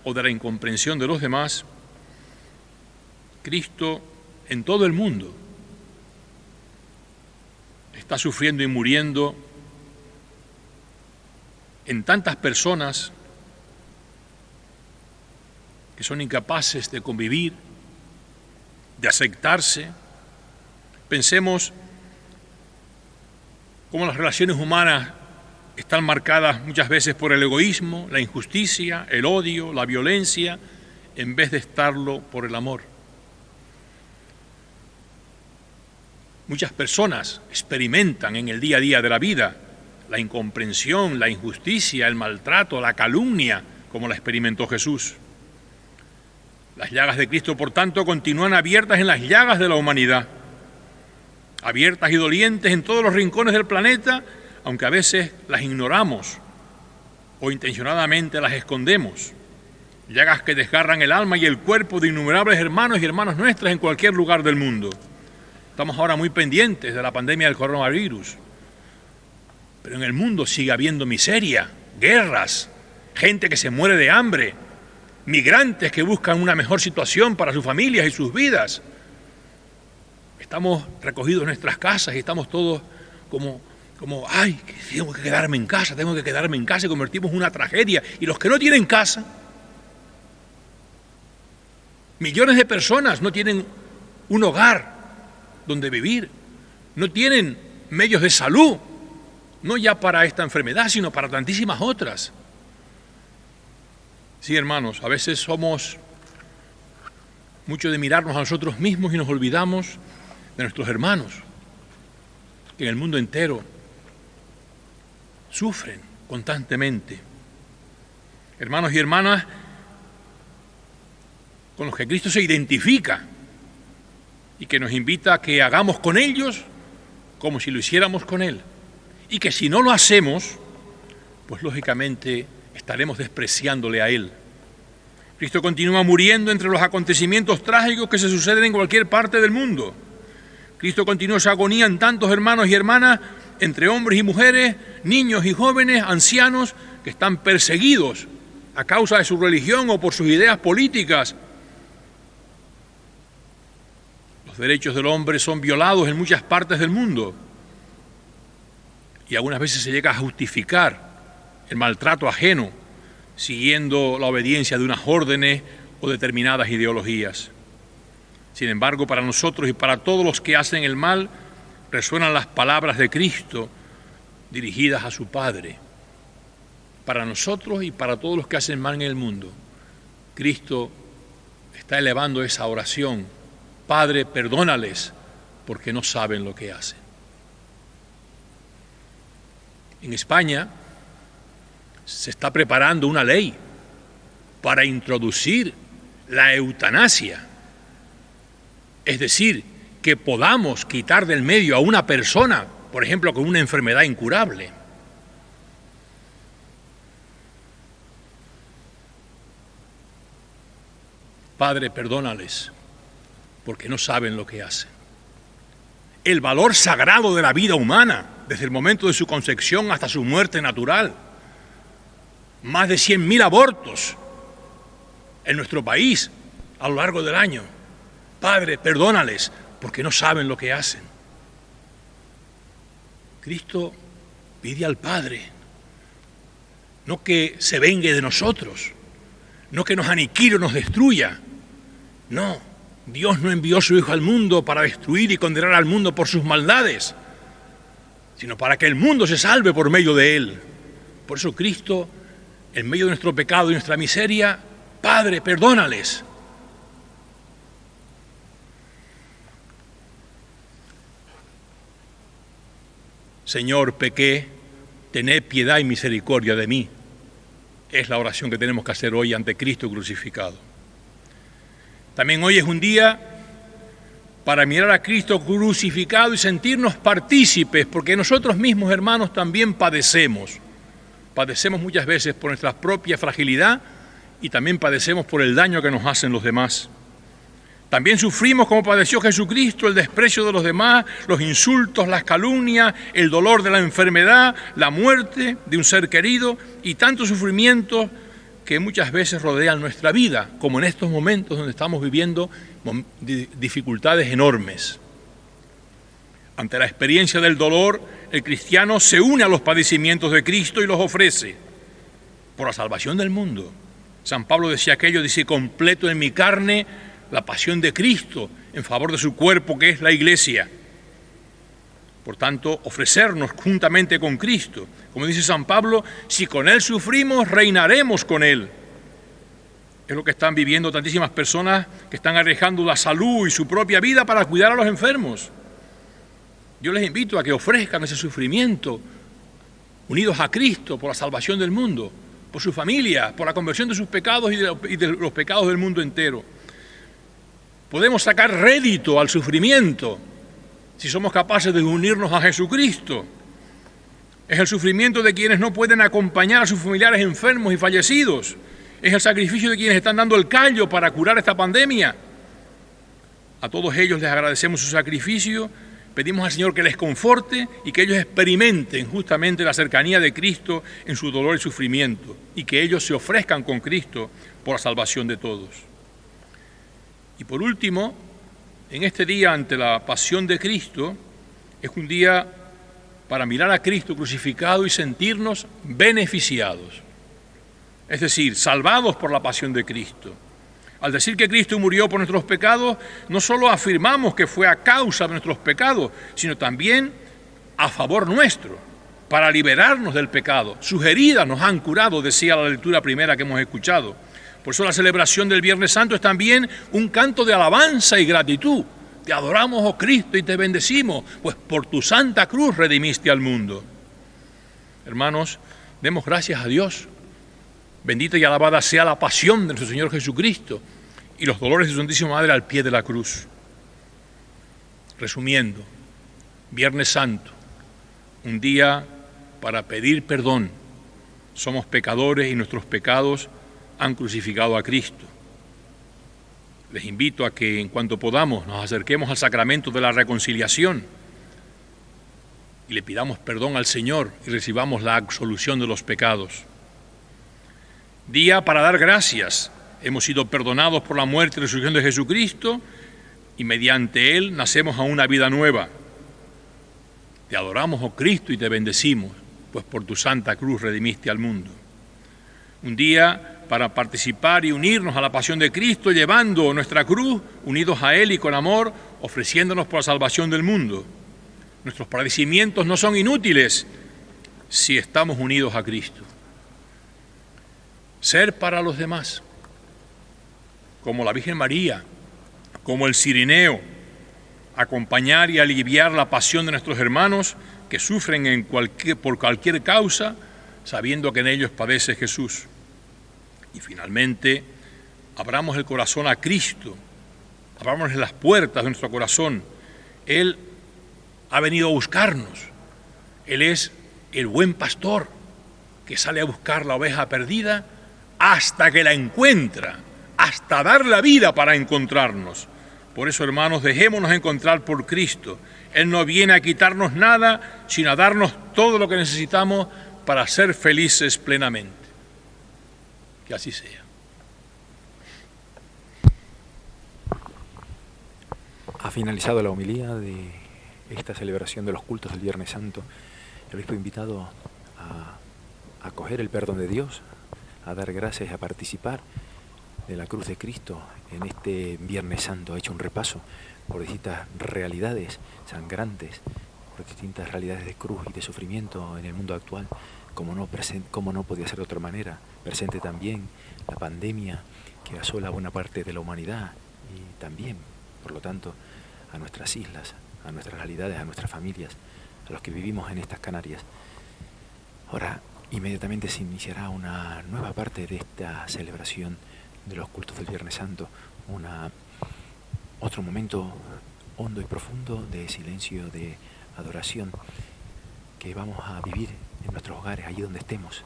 o de la incomprensión de los demás, Cristo en todo el mundo está sufriendo y muriendo en tantas personas que son incapaces de convivir, de aceptarse. Pensemos cómo las relaciones humanas están marcadas muchas veces por el egoísmo, la injusticia, el odio, la violencia, en vez de estarlo por el amor. Muchas personas experimentan en el día a día de la vida la incomprensión, la injusticia, el maltrato, la calumnia, como la experimentó Jesús. Las llagas de Cristo, por tanto, continúan abiertas en las llagas de la humanidad, abiertas y dolientes en todos los rincones del planeta, aunque a veces las ignoramos o intencionadamente las escondemos. Llagas que desgarran el alma y el cuerpo de innumerables hermanos y hermanas nuestras en cualquier lugar del mundo. Estamos ahora muy pendientes de la pandemia del coronavirus, pero en el mundo sigue habiendo miseria, guerras, gente que se muere de hambre, migrantes que buscan una mejor situación para sus familias y sus vidas. Estamos recogidos en nuestras casas y estamos todos como ay, tengo que quedarme en casa, y convertimos en una tragedia. Y los que no tienen casa, millones de personas no tienen un hogar donde vivir, no tienen medios de salud, no ya para esta enfermedad, sino para tantísimas otras. Sí, hermanos, a veces somos mucho de mirarnos a nosotros mismos y nos olvidamos de nuestros hermanos, que en el mundo entero sufren constantemente. Hermanos y hermanas con los que Cristo se identifica y que nos invita a que hagamos con ellos como si lo hiciéramos con Él. Y que si no lo hacemos, pues lógicamente estaremos despreciándole a Él. Cristo continúa muriendo entre los acontecimientos trágicos que se suceden en cualquier parte del mundo. Cristo continúa su agonía en tantos hermanos y hermanas, entre hombres y mujeres, niños y jóvenes, ancianos, que están perseguidos a causa de su religión o por sus ideas políticas. Los derechos del hombre son violados en muchas partes del mundo y algunas veces se llega a justificar el maltrato ajeno siguiendo la obediencia de unas órdenes o determinadas ideologías. Sin embargo, para nosotros y para todos los que hacen el mal, resuenan las palabras de Cristo dirigidas a su Padre. Para nosotros y para todos los que hacen mal en el mundo, Cristo está elevando esa oración: Padre, perdónales, porque no saben lo que hacen. En España se está preparando una ley para introducir la eutanasia. Es decir, que podamos quitar del medio a una persona, por ejemplo, con una enfermedad incurable. Padre, perdónales, porque no saben lo que hacen. El valor sagrado de la vida humana, desde el momento de su concepción hasta su muerte natural. Más de 100.000 abortos en nuestro país a lo largo del año. Padre, perdónales, porque no saben lo que hacen. Cristo pide al Padre, no que se vengue de nosotros, no que nos aniquile o nos destruya. No, Dios no envió a su Hijo al mundo para destruir y condenar al mundo por sus maldades, sino para que el mundo se salve por medio de Él. Por eso Cristo, en medio de nuestro pecado y nuestra miseria, Padre, perdónales. Señor, pequé, tened piedad y misericordia de mí. Es la oración que tenemos que hacer hoy ante Cristo crucificado. También hoy es un día para mirar a Cristo crucificado y sentirnos partícipes, porque nosotros mismos, hermanos, también padecemos. Padecemos muchas veces por nuestra propia fragilidad y también padecemos por el daño que nos hacen los demás. También sufrimos, como padeció Jesucristo, el desprecio de los demás, los insultos, las calumnias, el dolor de la enfermedad, la muerte de un ser querido y tantos sufrimientos que muchas veces rodean nuestra vida, como en estos momentos donde estamos viviendo dificultades enormes. Ante la experiencia del dolor, el cristiano se une a los padecimientos de Cristo y los ofrece por la salvación del mundo. San Pablo decía aquello, dice, completo en mi carne la pasión de Cristo en favor de su cuerpo, que es la Iglesia. Por tanto, ofrecernos juntamente con Cristo. Como dice San Pablo, si con Él sufrimos, reinaremos con Él. Es lo que están viviendo tantísimas personas que están arriesgando la salud y su propia vida para cuidar a los enfermos. Yo les invito a que ofrezcan ese sufrimiento, unidos a Cristo por la salvación del mundo, por su familia, por la conversión de sus pecados y de los pecados del mundo entero. Podemos sacar rédito al sufrimiento si somos capaces de unirnos a Jesucristo. Es el sufrimiento de quienes no pueden acompañar a sus familiares enfermos y fallecidos. Es el sacrificio de quienes están dando el callo para curar esta pandemia. A todos ellos les agradecemos su sacrificio, pedimos al Señor que les conforte y que ellos experimenten justamente la cercanía de Cristo en su dolor y sufrimiento y que ellos se ofrezcan con Cristo por la salvación de todos. Y por último, en este día ante la pasión de Cristo, es un día para mirar a Cristo crucificado y sentirnos beneficiados, es decir, salvados por la pasión de Cristo. Al decir que Cristo murió por nuestros pecados, no solo afirmamos que fue a causa de nuestros pecados, sino también a favor nuestro, para liberarnos del pecado. Sus heridas nos han curado, decía la lectura primera que hemos escuchado. Por eso la celebración del Viernes Santo es también un canto de alabanza y gratitud. Te adoramos, oh Cristo, y te bendecimos, pues por tu santa cruz redimiste al mundo. Hermanos, demos gracias a Dios. Bendita y alabada sea la pasión de nuestro Señor Jesucristo y los dolores de su Santísima Madre al pie de la cruz. Resumiendo, Viernes Santo, un día para pedir perdón. Somos pecadores y nuestros pecados han crucificado a Cristo. Les invito a que en cuanto podamos nos acerquemos al sacramento de la reconciliación y le pidamos perdón al Señor y recibamos la absolución de los pecados. Día para dar gracias. Hemos sido perdonados por la muerte y resurrección de Jesucristo y mediante Él nacemos a una vida nueva. Te adoramos, oh Cristo, y te bendecimos, pues por tu santa cruz redimiste al mundo. Un día para participar y unirnos a la pasión de Cristo, llevando nuestra cruz, unidos a Él y con amor, ofreciéndonos por la salvación del mundo. Nuestros padecimientos no son inútiles si estamos unidos a Cristo. Ser para los demás, como la Virgen María, como el Cirineo, acompañar y aliviar la pasión de nuestros hermanos que sufren por cualquier causa, sabiendo que en ellos padece Jesús. Y finalmente, abramos el corazón a Cristo, abramos las puertas de nuestro corazón. Él ha venido a buscarnos. Él es el buen pastor que sale a buscar la oveja perdida hasta que la encuentra, hasta dar la vida para encontrarnos. Por eso, hermanos, dejémonos encontrar por Cristo. Él no viene a quitarnos nada, sino a darnos todo lo que necesitamos para ser felices plenamente. Que así sea. Ha finalizado la homilía de esta celebración de los cultos del Viernes Santo. El obispo invitado a acoger el perdón de Dios, a dar gracias, a participar de la cruz de Cristo en este Viernes Santo. Ha hecho un repaso por distintas realidades sangrantes, por distintas realidades de cruz y de sufrimiento en el mundo actual, como no podía ser de otra manera. Presente también la pandemia que asola a buena parte de la humanidad y también, por lo tanto, a nuestras islas, a nuestras realidades, a nuestras familias, a los que vivimos en estas Canarias. Ahora, inmediatamente se iniciará una nueva parte de esta celebración de los cultos del Viernes Santo, otro momento hondo y profundo de silencio, de adoración, que vamos a vivir en nuestros hogares, allí donde estemos,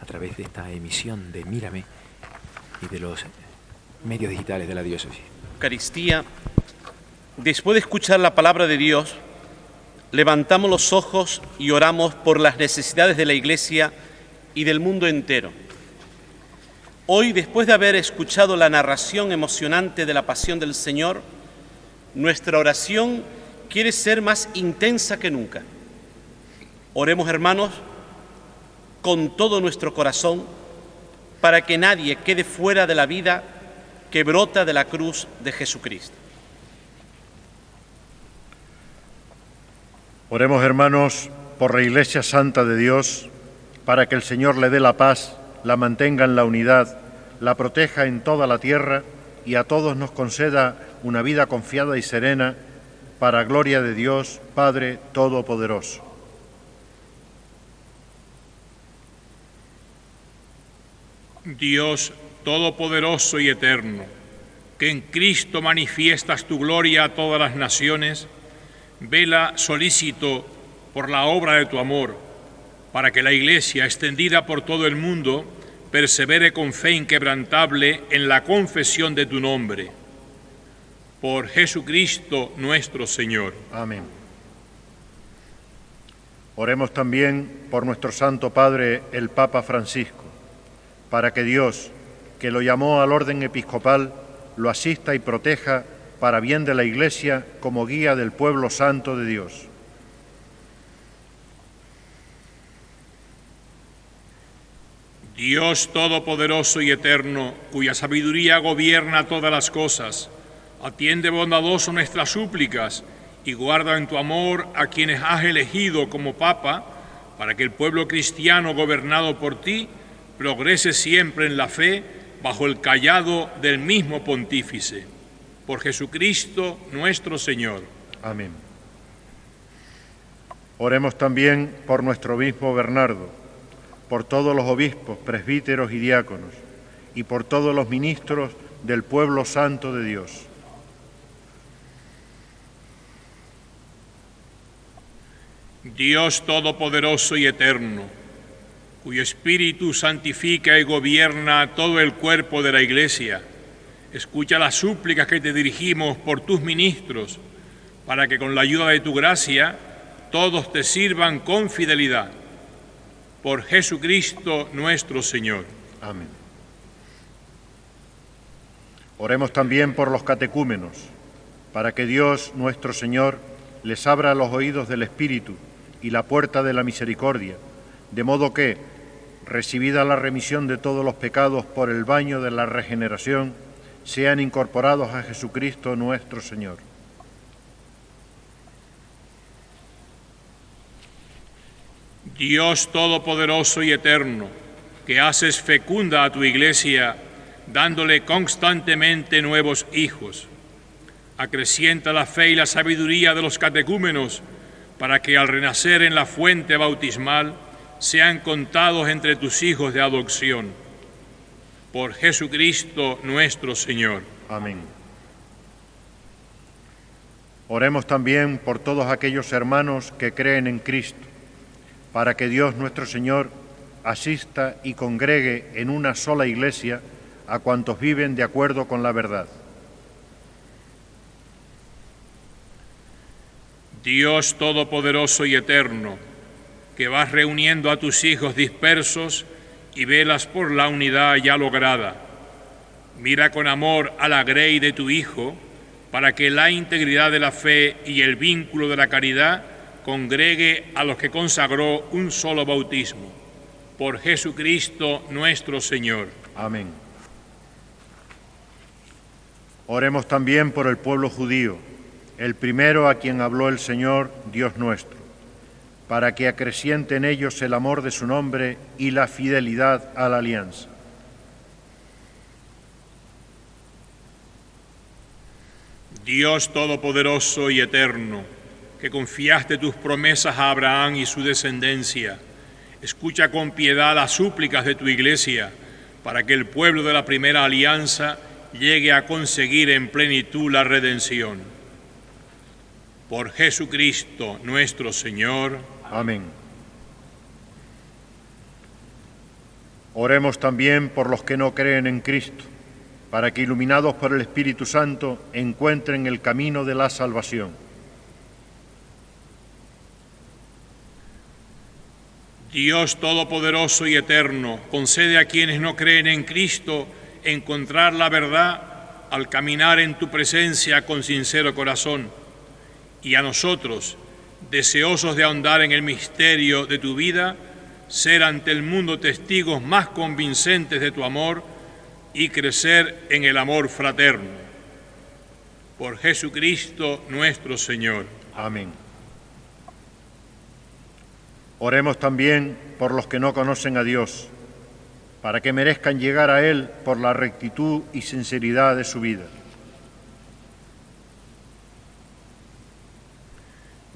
a través de esta emisión de Mírame y de los medios digitales de la diócesis. Eucaristía, después de escuchar la palabra de Dios, levantamos los ojos y oramos por las necesidades de la Iglesia y del mundo entero. Hoy, después de haber escuchado la narración emocionante de la pasión del Señor, nuestra oración quiere ser más intensa que nunca. Oremos, hermanos, con todo nuestro corazón, para que nadie quede fuera de la vida que brota de la cruz de Jesucristo. Oremos, hermanos, por la Iglesia Santa de Dios, para que el Señor le dé la paz, la mantenga en la unidad, la proteja en toda la tierra y a todos nos conceda una vida confiada y serena, para gloria de Dios, Padre Todopoderoso. Dios Todopoderoso y Eterno, que en Cristo manifiestas tu gloria a todas las naciones, vela solícito por la obra de tu amor, para que la Iglesia, extendida por todo el mundo, persevere con fe inquebrantable en la confesión de tu nombre. Por Jesucristo nuestro Señor. Amén. Oremos también por nuestro Santo Padre, el Papa Francisco, para que Dios, que lo llamó al orden episcopal, lo asista y proteja para bien de la Iglesia como guía del pueblo santo de Dios. Dios Todopoderoso y Eterno, cuya sabiduría gobierna todas las cosas, atiende bondadoso nuestras súplicas y guarda en tu amor a quienes has elegido como Papa, para que el pueblo cristiano gobernado por ti progrese siempre en la fe bajo el cayado del mismo Pontífice. Por Jesucristo nuestro Señor. Amén. Oremos también por nuestro obispo Bernardo, por todos los obispos, presbíteros y diáconos, y por todos los ministros del pueblo santo de Dios. Dios Todopoderoso y Eterno, cuyo Espíritu santifica y gobierna todo el cuerpo de la Iglesia, escucha las súplicas que te dirigimos por tus ministros, para que con la ayuda de tu gracia todos te sirvan con fidelidad. Por Jesucristo nuestro Señor. Amén. Oremos también por los catecúmenos, para que Dios nuestro Señor les abra los oídos del Espíritu y la puerta de la misericordia, de modo que, recibida la remisión de todos los pecados por el baño de la regeneración, sean incorporados a Jesucristo nuestro Señor. Dios Todopoderoso y Eterno, que haces fecunda a tu Iglesia, dándole constantemente nuevos hijos, acrecienta la fe y la sabiduría de los catecúmenos, para que al renacer en la fuente bautismal sean contados entre tus hijos de adopción. Por Jesucristo nuestro Señor. Amén. Oremos también por todos aquellos hermanos que creen en Cristo, para que Dios nuestro Señor asista y congregue en una sola Iglesia a cuantos viven de acuerdo con la verdad. Dios Todopoderoso y Eterno, que vas reuniendo a tus hijos dispersos y velas por la unidad ya lograda, mira con amor a la grey de tu Hijo para que la integridad de la fe y el vínculo de la caridad congregue a los que consagró un solo bautismo. Por Jesucristo nuestro Señor. Amén. Oremos también por el pueblo judío, el primero a quien habló el Señor, Dios nuestro, para que acreciente en ellos el amor de su nombre y la fidelidad a la alianza. Dios Todopoderoso y Eterno, que confiaste tus promesas a Abraham y su descendencia, escucha con piedad las súplicas de tu Iglesia, para que el pueblo de la primera alianza llegue a conseguir en plenitud la redención. Por Jesucristo nuestro Señor. Amén. Oremos también por los que no creen en Cristo, para que, iluminados por el Espíritu Santo, encuentren el camino de la salvación. Dios Todopoderoso y Eterno, concede a quienes no creen en Cristo encontrar la verdad al caminar en tu presencia con sincero corazón, y a nosotros, deseosos de ahondar en el misterio de tu vida, ser ante el mundo testigos más convincentes de tu amor y crecer en el amor fraterno. Por Jesucristo nuestro Señor. Amén. Oremos también por los que no conocen a Dios, para que merezcan llegar a Él por la rectitud y sinceridad de su vida.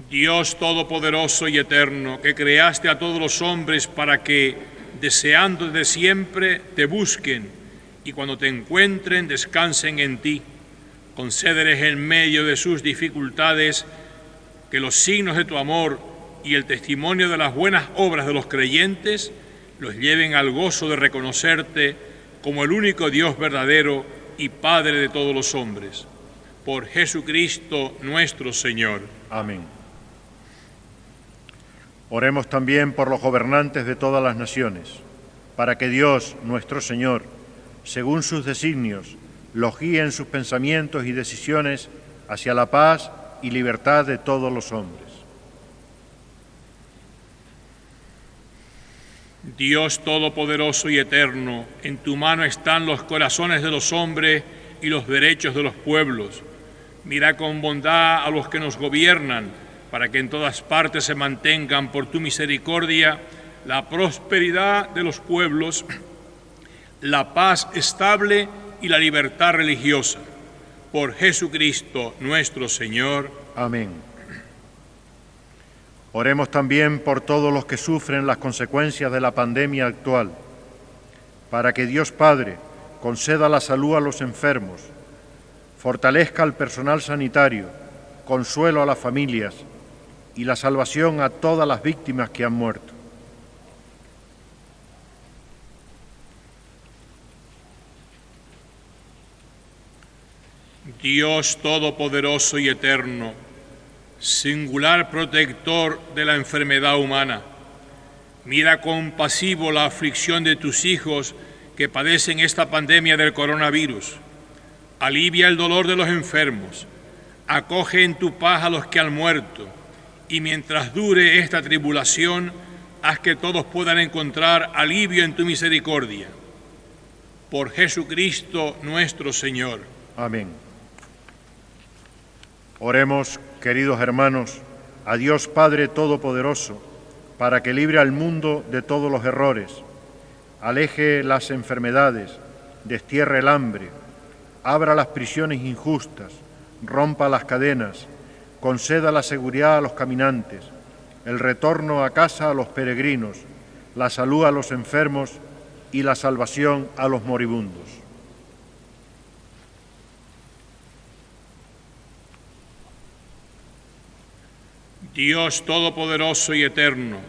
Dios Todopoderoso y Eterno, que creaste a todos los hombres para que, deseando de siempre, te busquen y cuando te encuentren descansen en ti, concédeles en medio de sus dificultades que los signos de tu amor y el testimonio de las buenas obras de los creyentes los lleven al gozo de reconocerte como el único Dios verdadero y Padre de todos los hombres. Por Jesucristo nuestro Señor. Amén. Oremos también por los gobernantes de todas las naciones, para que Dios, nuestro Señor, según sus designios, los guíe en sus pensamientos y decisiones hacia la paz y libertad de todos los hombres. Dios Todopoderoso y Eterno, en tu mano están los corazones de los hombres y los derechos de los pueblos. Mira con bondad a los que nos gobiernan, para que en todas partes se mantengan por tu misericordia la prosperidad de los pueblos, la paz estable y la libertad religiosa. Por Jesucristo nuestro Señor. Amén. Oremos también por todos los que sufren las consecuencias de la pandemia actual, para que Dios Padre conceda la salud a los enfermos, fortalezca al personal sanitario, consuelo a las familias y la salvación a todas las víctimas que han muerto. Dios Todopoderoso y Eterno, singular protector de la enfermedad humana, mira compasivo la aflicción de tus hijos que padecen esta pandemia del coronavirus. Alivia el dolor de los enfermos, acoge en tu paz a los que han muerto, y mientras dure esta tribulación, haz que todos puedan encontrar alivio en tu misericordia. Por Jesucristo nuestro Señor. Amén. Oremos, queridos hermanos, a Dios Padre Todopoderoso, para que libre al mundo de todos los errores, aleje las enfermedades, destierre el hambre, abra las prisiones injustas, rompa las cadenas, conceda la seguridad a los caminantes, el retorno a casa a los peregrinos, la salud a los enfermos y la salvación a los moribundos. Dios Todopoderoso y Eterno,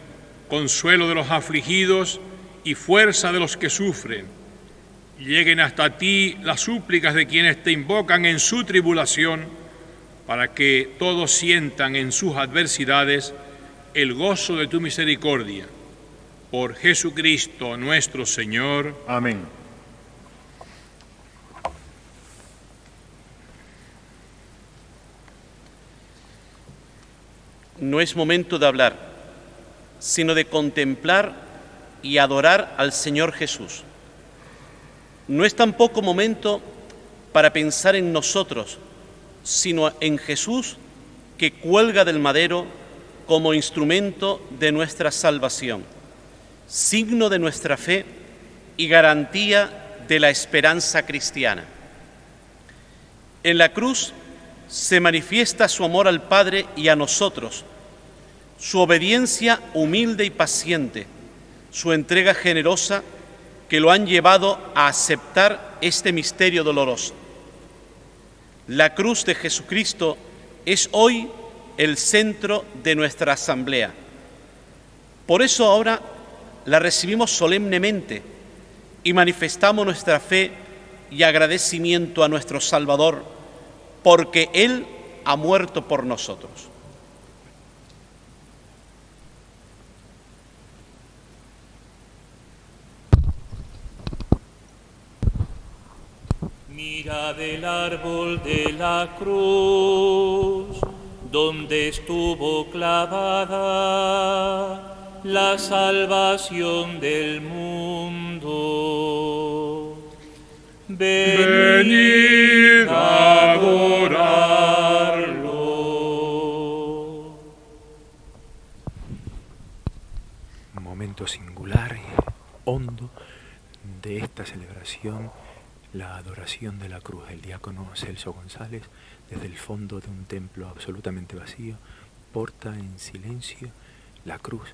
consuelo de los afligidos y fuerza de los que sufren, lleguen hasta ti las súplicas de quienes te invocan en su tribulación, para que todos sientan en sus adversidades el gozo de tu misericordia. Por Jesucristo nuestro Señor. Amén. no es momento de hablar, sino de contemplar y adorar al Señor Jesús. No es tampoco momento para pensar en nosotros, sino en Jesús que cuelga del madero como instrumento de nuestra salvación, signo de nuestra fe y garantía de la esperanza cristiana. En la cruz se manifiesta su amor al Padre y a nosotros, su obediencia humilde y paciente, su entrega generosa que lo han llevado a aceptar este misterio doloroso. La cruz de Jesucristo es hoy el centro de nuestra asamblea. Por eso ahora la recibimos solemnemente y manifestamos nuestra fe y agradecimiento a nuestro Salvador, porque Él ha muerto por nosotros. Mirad el árbol de la cruz, donde estuvo clavada la salvación del mundo. Venid a adorarlo. Un momento singular y hondo de esta celebración, la adoración de la cruz. El diácono Celso González, desde el fondo de un templo absolutamente vacío, porta en silencio la cruz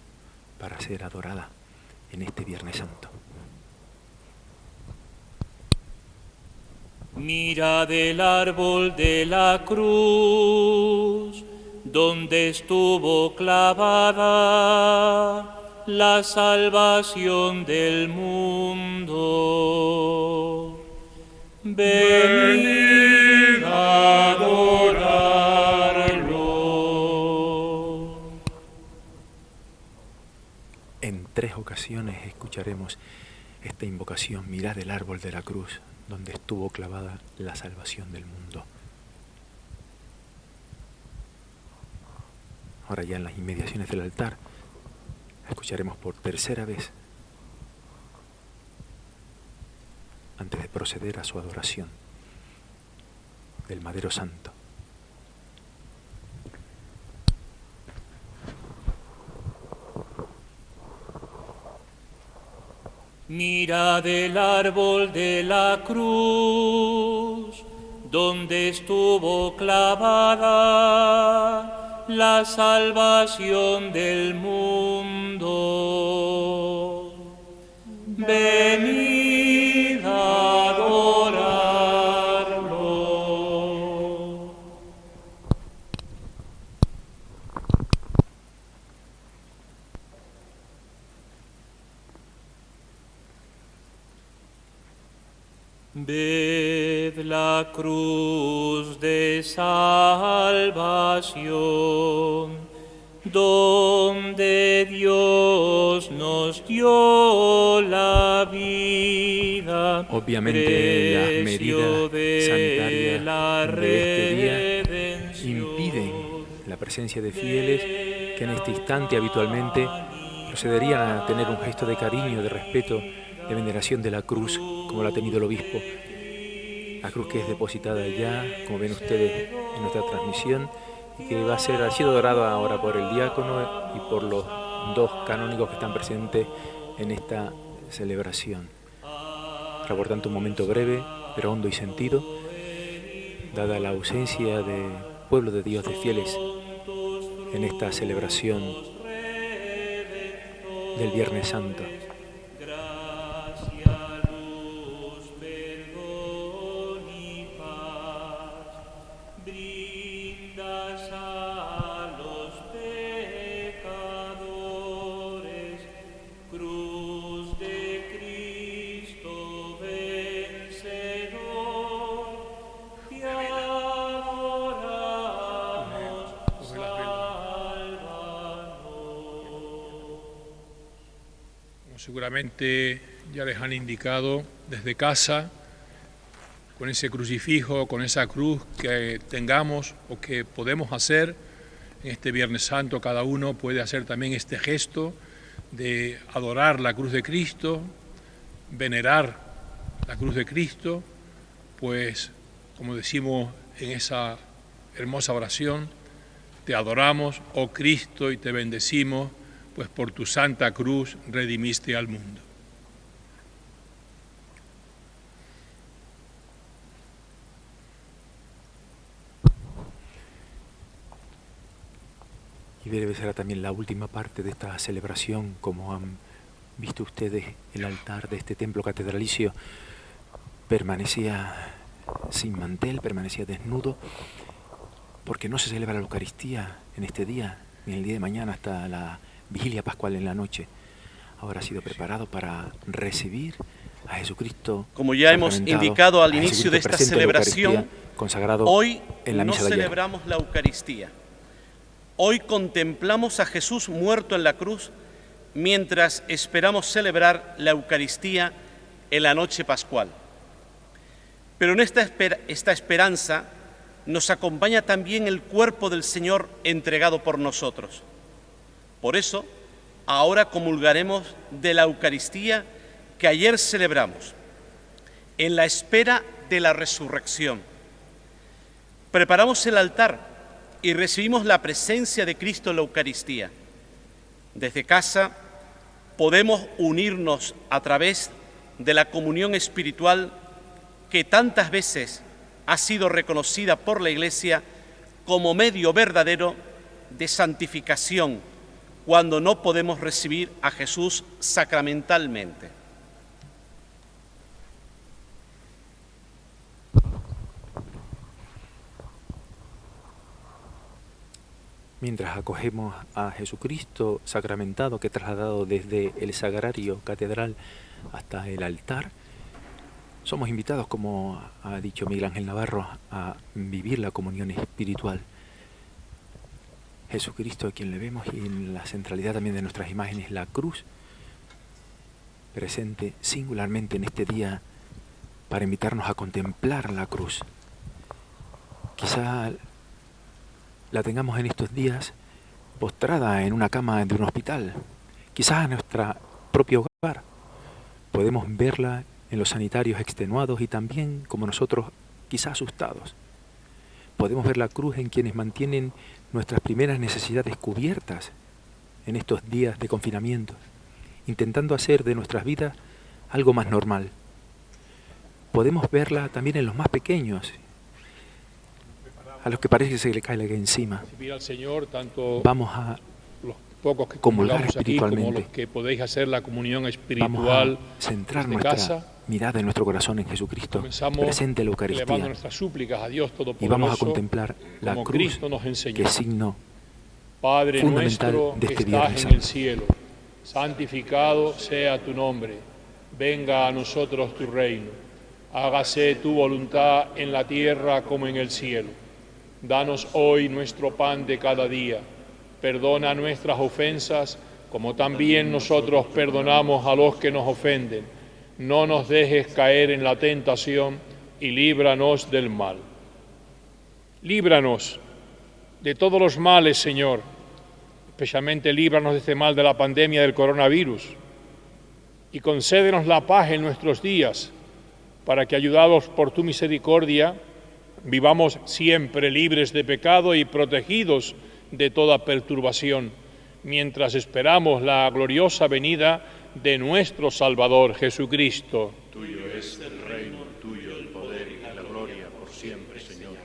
para ser adorada en este Viernes Santo. Mirad el árbol de la cruz, donde estuvo clavada la salvación del mundo. Venid a adorarlo. En 3 ocasiones escucharemos esta invocación: mirad el árbol de la cruz, donde estuvo clavada la salvación del mundo. Ahora ya en las inmediaciones del altar escucharemos por 3ª vez, antes de proceder a su adoración, del Madero Santo. Mirad el árbol de la cruz, donde estuvo clavada la salvación del mundo. Venid a adorarlo. Ved la cruz de salvación, donde Dios nos dio la vida. Obviamente las medidas sanitarias de este día impiden la presencia de fieles que en este instante habitualmente procederían a tener un gesto de cariño, de respeto, de veneración de la cruz, como la ha tenido el obispo. La cruz que es depositada ya, como ven ustedes en nuestra transmisión, y que ha sido adorada ahora por el diácono y por los 2 canónigos que están presentes en esta celebración. Será por tanto un momento breve, pero hondo y sentido, dada la ausencia de pueblo de Dios, de fieles, en esta celebración del Viernes Santo. Seguramente ya les han indicado desde casa, con ese crucifijo, con esa cruz que tengamos o que podemos hacer en este Viernes Santo cada uno puede hacer también este gesto de adorar la cruz de Cristo, venerar la cruz de Cristo, pues como decimos en esa hermosa oración, te adoramos, oh Cristo, y te bendecimos, pues por tu santa cruz redimiste al mundo. Y debe ser también la última parte de esta celebración, como han visto ustedes, el altar de este templo catedralicio permanecía sin mantel, permanecía desnudo, porque no se celebra la Eucaristía en este día, ni el día de mañana hasta la vigilia pascual en la noche. Ahora ha sido preparado para recibir a Jesucristo. Como ya hemos indicado al inicio de esta celebración, consagrado hoy en la no misa de ayer. celebramos la Eucaristía. Hoy contemplamos a Jesús muerto en la cruz mientras esperamos celebrar la Eucaristía en la noche pascual. Pero en esta esperanza nos acompaña también el cuerpo del Señor entregado por nosotros. Por eso, ahora comulgaremos de la Eucaristía que ayer celebramos, en la espera de la resurrección. Preparamos el altar y recibimos la presencia de Cristo en la Eucaristía. Desde casa podemos unirnos a través de la comunión espiritual que tantas veces ha sido reconocida por la Iglesia como medio verdadero de santificación cuando no podemos recibir a Jesús sacramentalmente. Mientras acogemos a Jesucristo sacramentado, que trasladado desde el sagrario catedral hasta el altar, somos invitados, como ha dicho Miguel Ángel Navarro, a vivir la comunión espiritual. Jesucristo, a quien le vemos, y en la centralidad también de nuestras imágenes, la cruz, presente singularmente en este día para invitarnos a contemplar la cruz. Quizá la tengamos en estos días postrada en una cama de un hospital, quizás en nuestro propio hogar. Podemos verla en los sanitarios extenuados y también, como nosotros, quizás asustados. Podemos ver la cruz en quienes mantienen nuestras primeras necesidades cubiertas en estos días de confinamiento, intentando hacer de nuestras vidas algo más normal. Podemos verla también en los más pequeños, a los que parece que se le cae la que encima. Al Señor, tanto vamos a los pocos que comulgar espiritualmente, como espiritualmente. los que podéis hacer la comunión Vamos espiritual a centrar desde nuestra casa. mirada en nuestro corazón en Jesucristo, Comenzamos presente en la elevando Eucaristía, nuestras súplicas a Dios Todopoderoso, y vamos a contemplar la como cruz, Cristo nos enseñó. que es signo Padre fundamental nuestro de que este estás Viernes en el Santo. cielo, santificado sea tu nombre. Venga a nosotros tu reino. Hágase tu voluntad en la tierra como en el cielo. Danos hoy nuestro pan de cada día. Perdona nuestras ofensas, como también nosotros perdonamos a los que nos ofenden. No nos dejes caer en la tentación y líbranos del mal. Líbranos de todos los males, Señor. Especialmente líbranos de este mal de la pandemia del coronavirus. Y concédenos la paz en nuestros días, para que, ayudados por tu misericordia, vivamos siempre libres de pecado y protegidos de toda perturbación, mientras esperamos la gloriosa venida de nuestro Salvador Jesucristo. Tuyo es el reino, tuyo el poder y la gloria por siempre, Señor.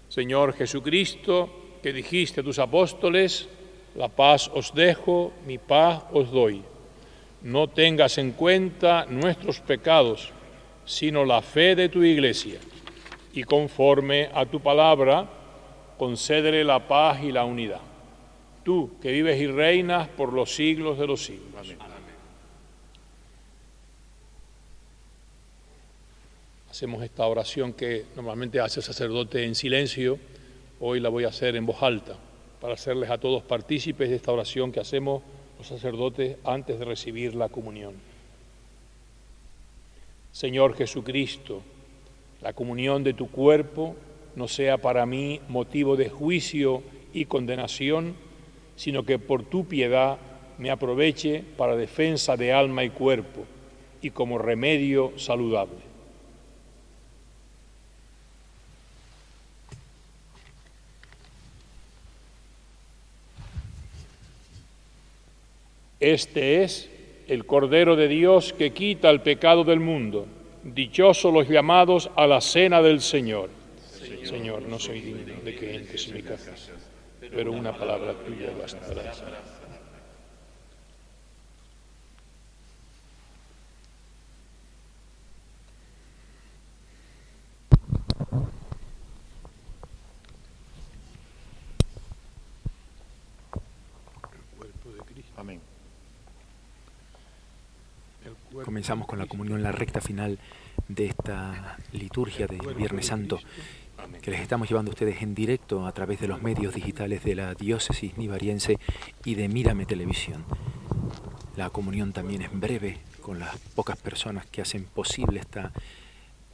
Señor Jesucristo, que dijiste a tus apóstoles, la paz os dejo, mi paz os doy. No tengas en cuenta nuestros pecados, sino la fe de tu Iglesia. Y conforme a tu palabra, concédele la paz y la unidad. Tú, que vives y reinas por los siglos de los siglos. Amén. Hacemos esta oración que normalmente hace el sacerdote en silencio. Hoy la voy a hacer en voz alta, para hacerles a todos partícipes de esta oración que hacemos los sacerdotes antes de recibir la comunión. Señor Jesucristo, la comunión de tu cuerpo no sea para mí motivo de juicio y condenación, sino que por tu piedad me aproveche para defensa de alma y cuerpo y como remedio saludable. Este es el Cordero de Dios que quita el pecado del mundo. Dichosos los llamados a la cena del Señor. Señor, no soy digno de que entres en mi casa, pero una palabra tuya bastará. Amén. Comenzamos con la comunión, la recta final de esta liturgia de Viernes Santo, que les estamos llevando a ustedes en directo a través de los medios digitales de la diócesis nivariense y de Mírame Televisión. La comunión también es breve, con las pocas personas que hacen posible esta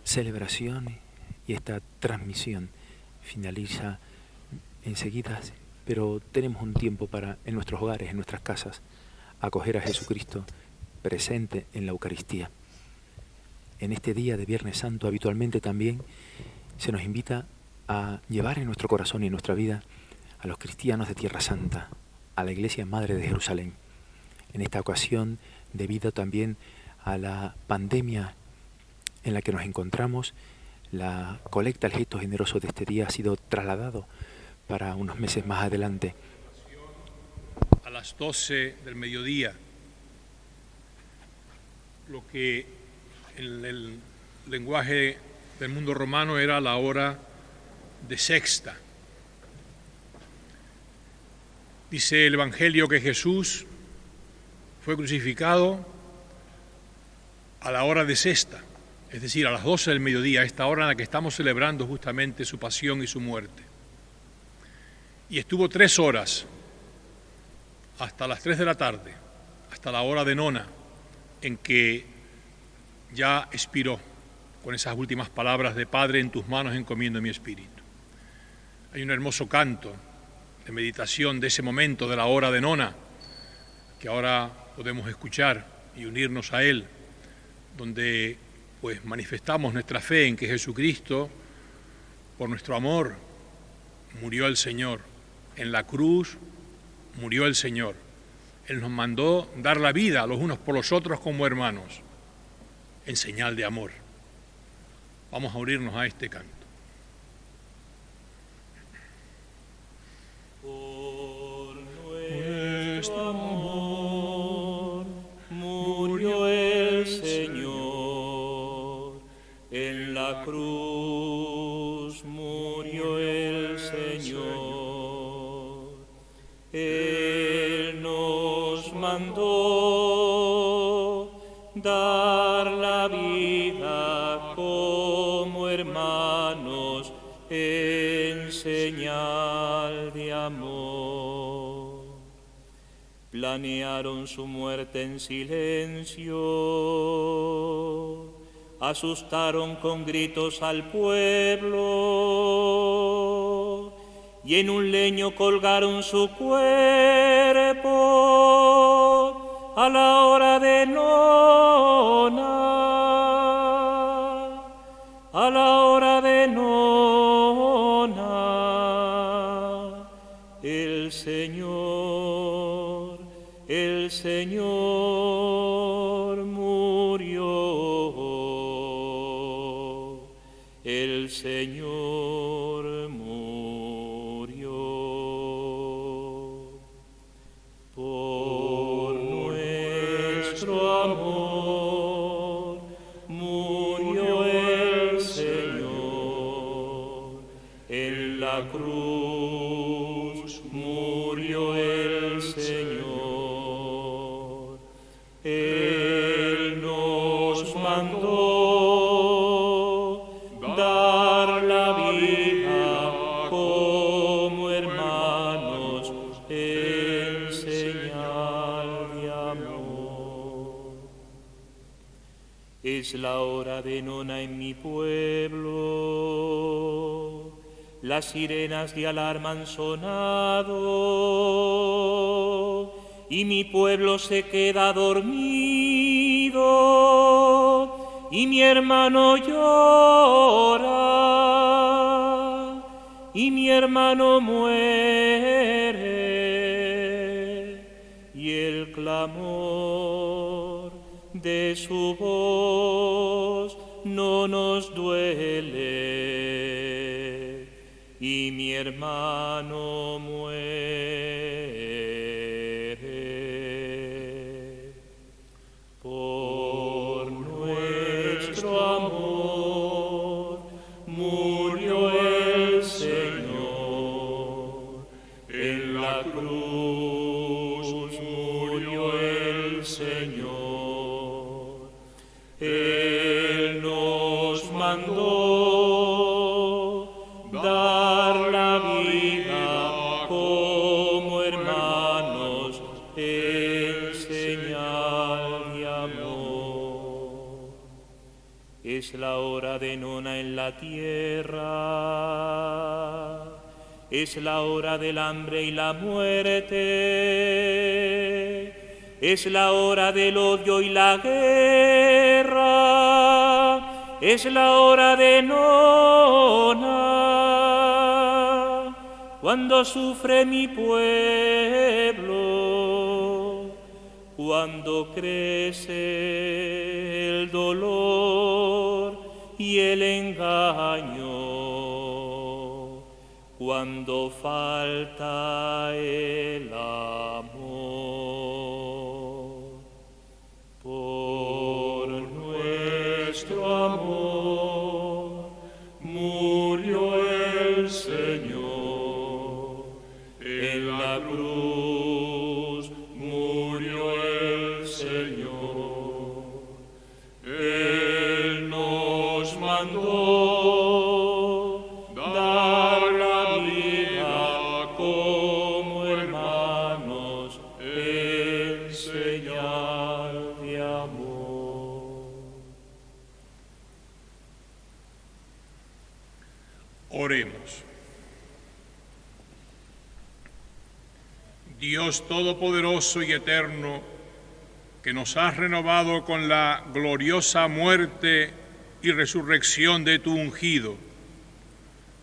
celebración y esta transmisión. Finaliza enseguida, pero tenemos un tiempo para, en nuestros hogares, en nuestras casas, acoger a Jesucristo presente en la Eucaristía. En este día de Viernes Santo habitualmente también se nos invita a llevar en nuestro corazón y en nuestra vida a los cristianos de Tierra Santa, a la Iglesia Madre de Jerusalén. En esta ocasión, debido también a la pandemia en la que nos encontramos, la colecta, el gesto generoso de este día ha sido trasladado para unos meses más adelante. A las 12 del mediodía, lo que en el lenguaje del mundo romano era la hora de sexta. Dice el Evangelio que Jesús fue crucificado a la hora de sexta, es decir, a las 12 del mediodía, a esta hora en la que estamos celebrando justamente su pasión y su muerte. Y estuvo 3 horas, hasta las 3 de la tarde, hasta la hora de nona, en que ya expiró con esas últimas palabras de Padre, en tus manos encomiendo mi espíritu. Hay un hermoso canto de meditación de ese momento, de la hora de nona, que ahora podemos escuchar y unirnos a él, donde pues manifestamos nuestra fe en que Jesucristo, por nuestro amor, murió el Señor. En la cruz murió el Señor. Él nos mandó dar la vida los unos por los otros como hermanos, en señal de amor. Vamos a unirnos a este canto. Por nuestro amor murió el Señor, en la cruz murió el Señor. Él nos mandó dar la vida como hermanos en señal de amor. Planearon su muerte en silencio, asustaron con gritos al pueblo y en un leño colgaron su cuerpo a la hora de nona, a la hora de nona. El Señor murió, el Señor murió. Por nuestro amor murió el Señor, en la cruz murió el Señor. Él nos mandó dar la vida como hermanos en señal de amor. Es la hora de nona en mi pueblo, las sirenas de alarma han sonado y mi pueblo se queda dormido y mi hermano llora y mi hermano muere y el clamor de su voz no nos duele y mi hermano muere. Por nuestro amor murió el Señor, en la cruz murió el Señor. Él nos mandó dar la vida como hermanos en señal de amor. Es la hora de nona en la tierra, es la hora del hambre y la muerte. Es la hora del odio y la guerra, es la hora de nona, cuando sufre mi pueblo, cuando crece el dolor y el engaño, cuando falta el amor. Por nuestro amor murió el Señor, en la cruz murió el Señor. Él nos mandó dar la vida como hermanos en señal de amor. Oremos. Dios Todopoderoso y Eterno, que nos has renovado con la gloriosa muerte y resurrección de tu ungido,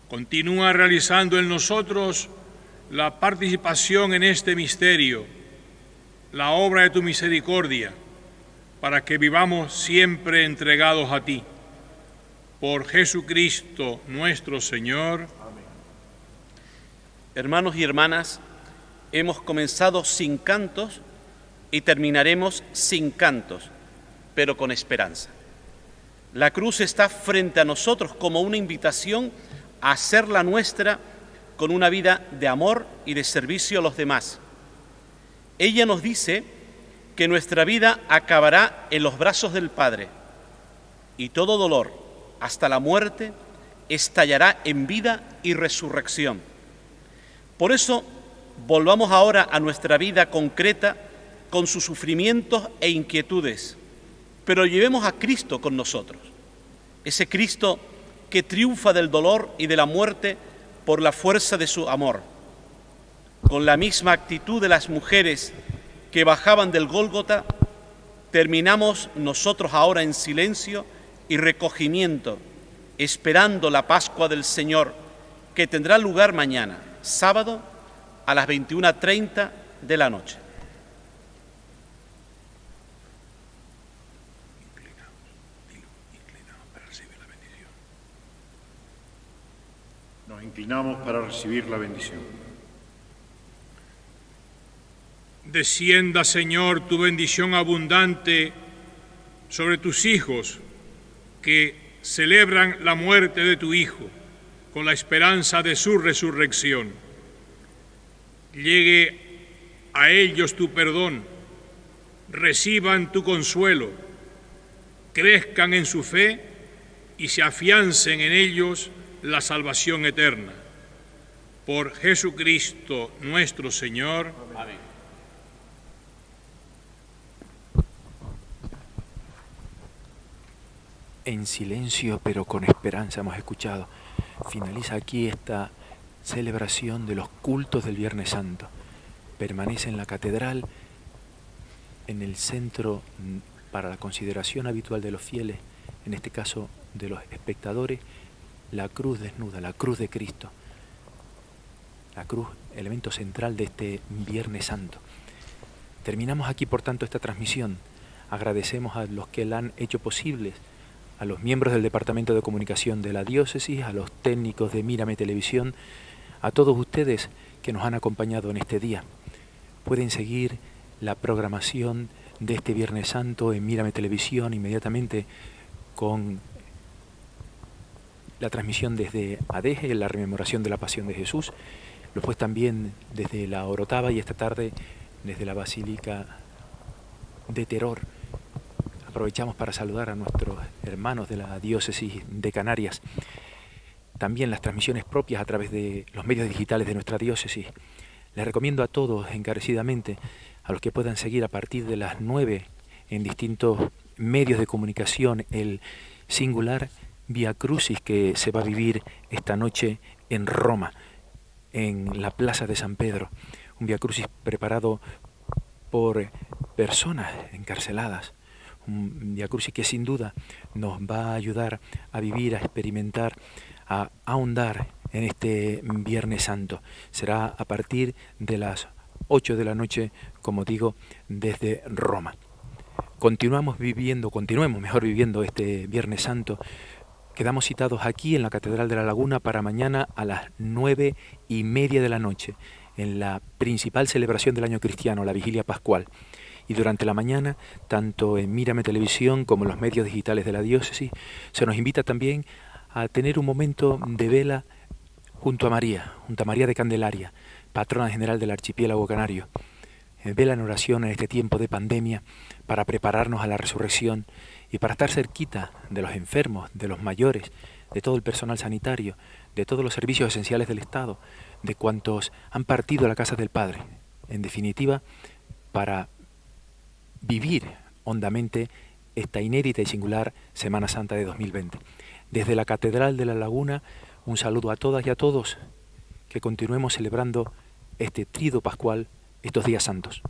continúa realizando en nosotros la participación en este misterio, la obra de tu misericordia, para que vivamos siempre entregados a ti. Por Jesucristo nuestro Señor. Amén. Hermanos y hermanas, hemos comenzado sin cantos y terminaremos sin cantos, pero con esperanza. La cruz está frente a nosotros como una invitación a hacerla nuestra con una vida de amor y de servicio a los demás. Ella nos dice que nuestra vida acabará en los brazos del Padre y todo dolor, hasta la muerte, estallará en vida y resurrección. Por eso, volvamos ahora a nuestra vida concreta con sus sufrimientos e inquietudes, pero llevemos a Cristo con nosotros, ese Cristo que triunfa del dolor y de la muerte por la fuerza de su amor. Con la misma actitud de las mujeres que bajaban del Gólgota, terminamos nosotros ahora en silencio y recogimiento, esperando la Pascua del Señor, que tendrá lugar mañana, sábado, a las 21:30 de la noche. Nos inclinamos para recibir la bendición. Descienda, Señor, tu bendición abundante sobre tus hijos que celebran la muerte de tu Hijo con la esperanza de su resurrección. Llegue a ellos tu perdón, reciban tu consuelo, crezcan en su fe y se afiancen en ellos la salvación eterna. Por Jesucristo nuestro Señor. Amén. En silencio pero con esperanza hemos escuchado Finaliza aquí esta celebración de los cultos del Viernes Santo. Permanece en la catedral, en el centro para la consideración habitual de los fieles, en este caso de los espectadores, la cruz desnuda, la cruz de Cristo. La cruz, elemento central de este Viernes Santo. Terminamos aquí, por tanto, esta transmisión. Agradecemos a los que la han hecho posible, a los miembros del Departamento de Comunicación de la Diócesis, a los técnicos de Mírame Televisión, a todos ustedes que nos han acompañado en este día. Pueden seguir la programación de este Viernes Santo en Mírame Televisión inmediatamente con la transmisión desde Adeje, la rememoración de la Pasión de Jesús, después también desde la Orotava y esta tarde desde la Basílica de Teror. Aprovechamos para saludar a nuestros hermanos de la Diócesis de Canarias. También las transmisiones propias a través de los medios digitales de nuestra diócesis. Les recomiendo a todos encarecidamente, a los que puedan seguir a partir de las 9 en distintos medios de comunicación, el singular Via Crucis que se va a vivir esta noche en Roma, en la Plaza de San Pedro. Un Via Crucis preparado por personas encarceladas. Un Via Crucis que sin duda nos va a ayudar a vivir, a experimentar, a ahondar en este Viernes Santo. Será a partir de las 8 de la noche, como digo, desde Roma. Continuemos mejor viviendo este Viernes Santo. Quedamos citados aquí en la Catedral de la Laguna para mañana a las 9:30 de la noche, en la principal celebración del año cristiano, la Vigilia Pascual. Y durante la mañana, tanto en Mírame Televisión como en los medios digitales de la diócesis, se nos invita también a tener un momento de vela junto a María de Candelaria, patrona general del archipiélago canario. Vela en oración en este tiempo de pandemia para prepararnos a la resurrección y para estar cerquita de los enfermos, de los mayores, de todo el personal sanitario, de todos los servicios esenciales del Estado, de cuantos han partido a la casa del Padre. En definitiva, para vivir hondamente esta inédita y singular Semana Santa de 2020. Desde la Catedral de la Laguna, un saludo a todas y a todos, que continuemos celebrando este Tríodo Pascual, estos días santos.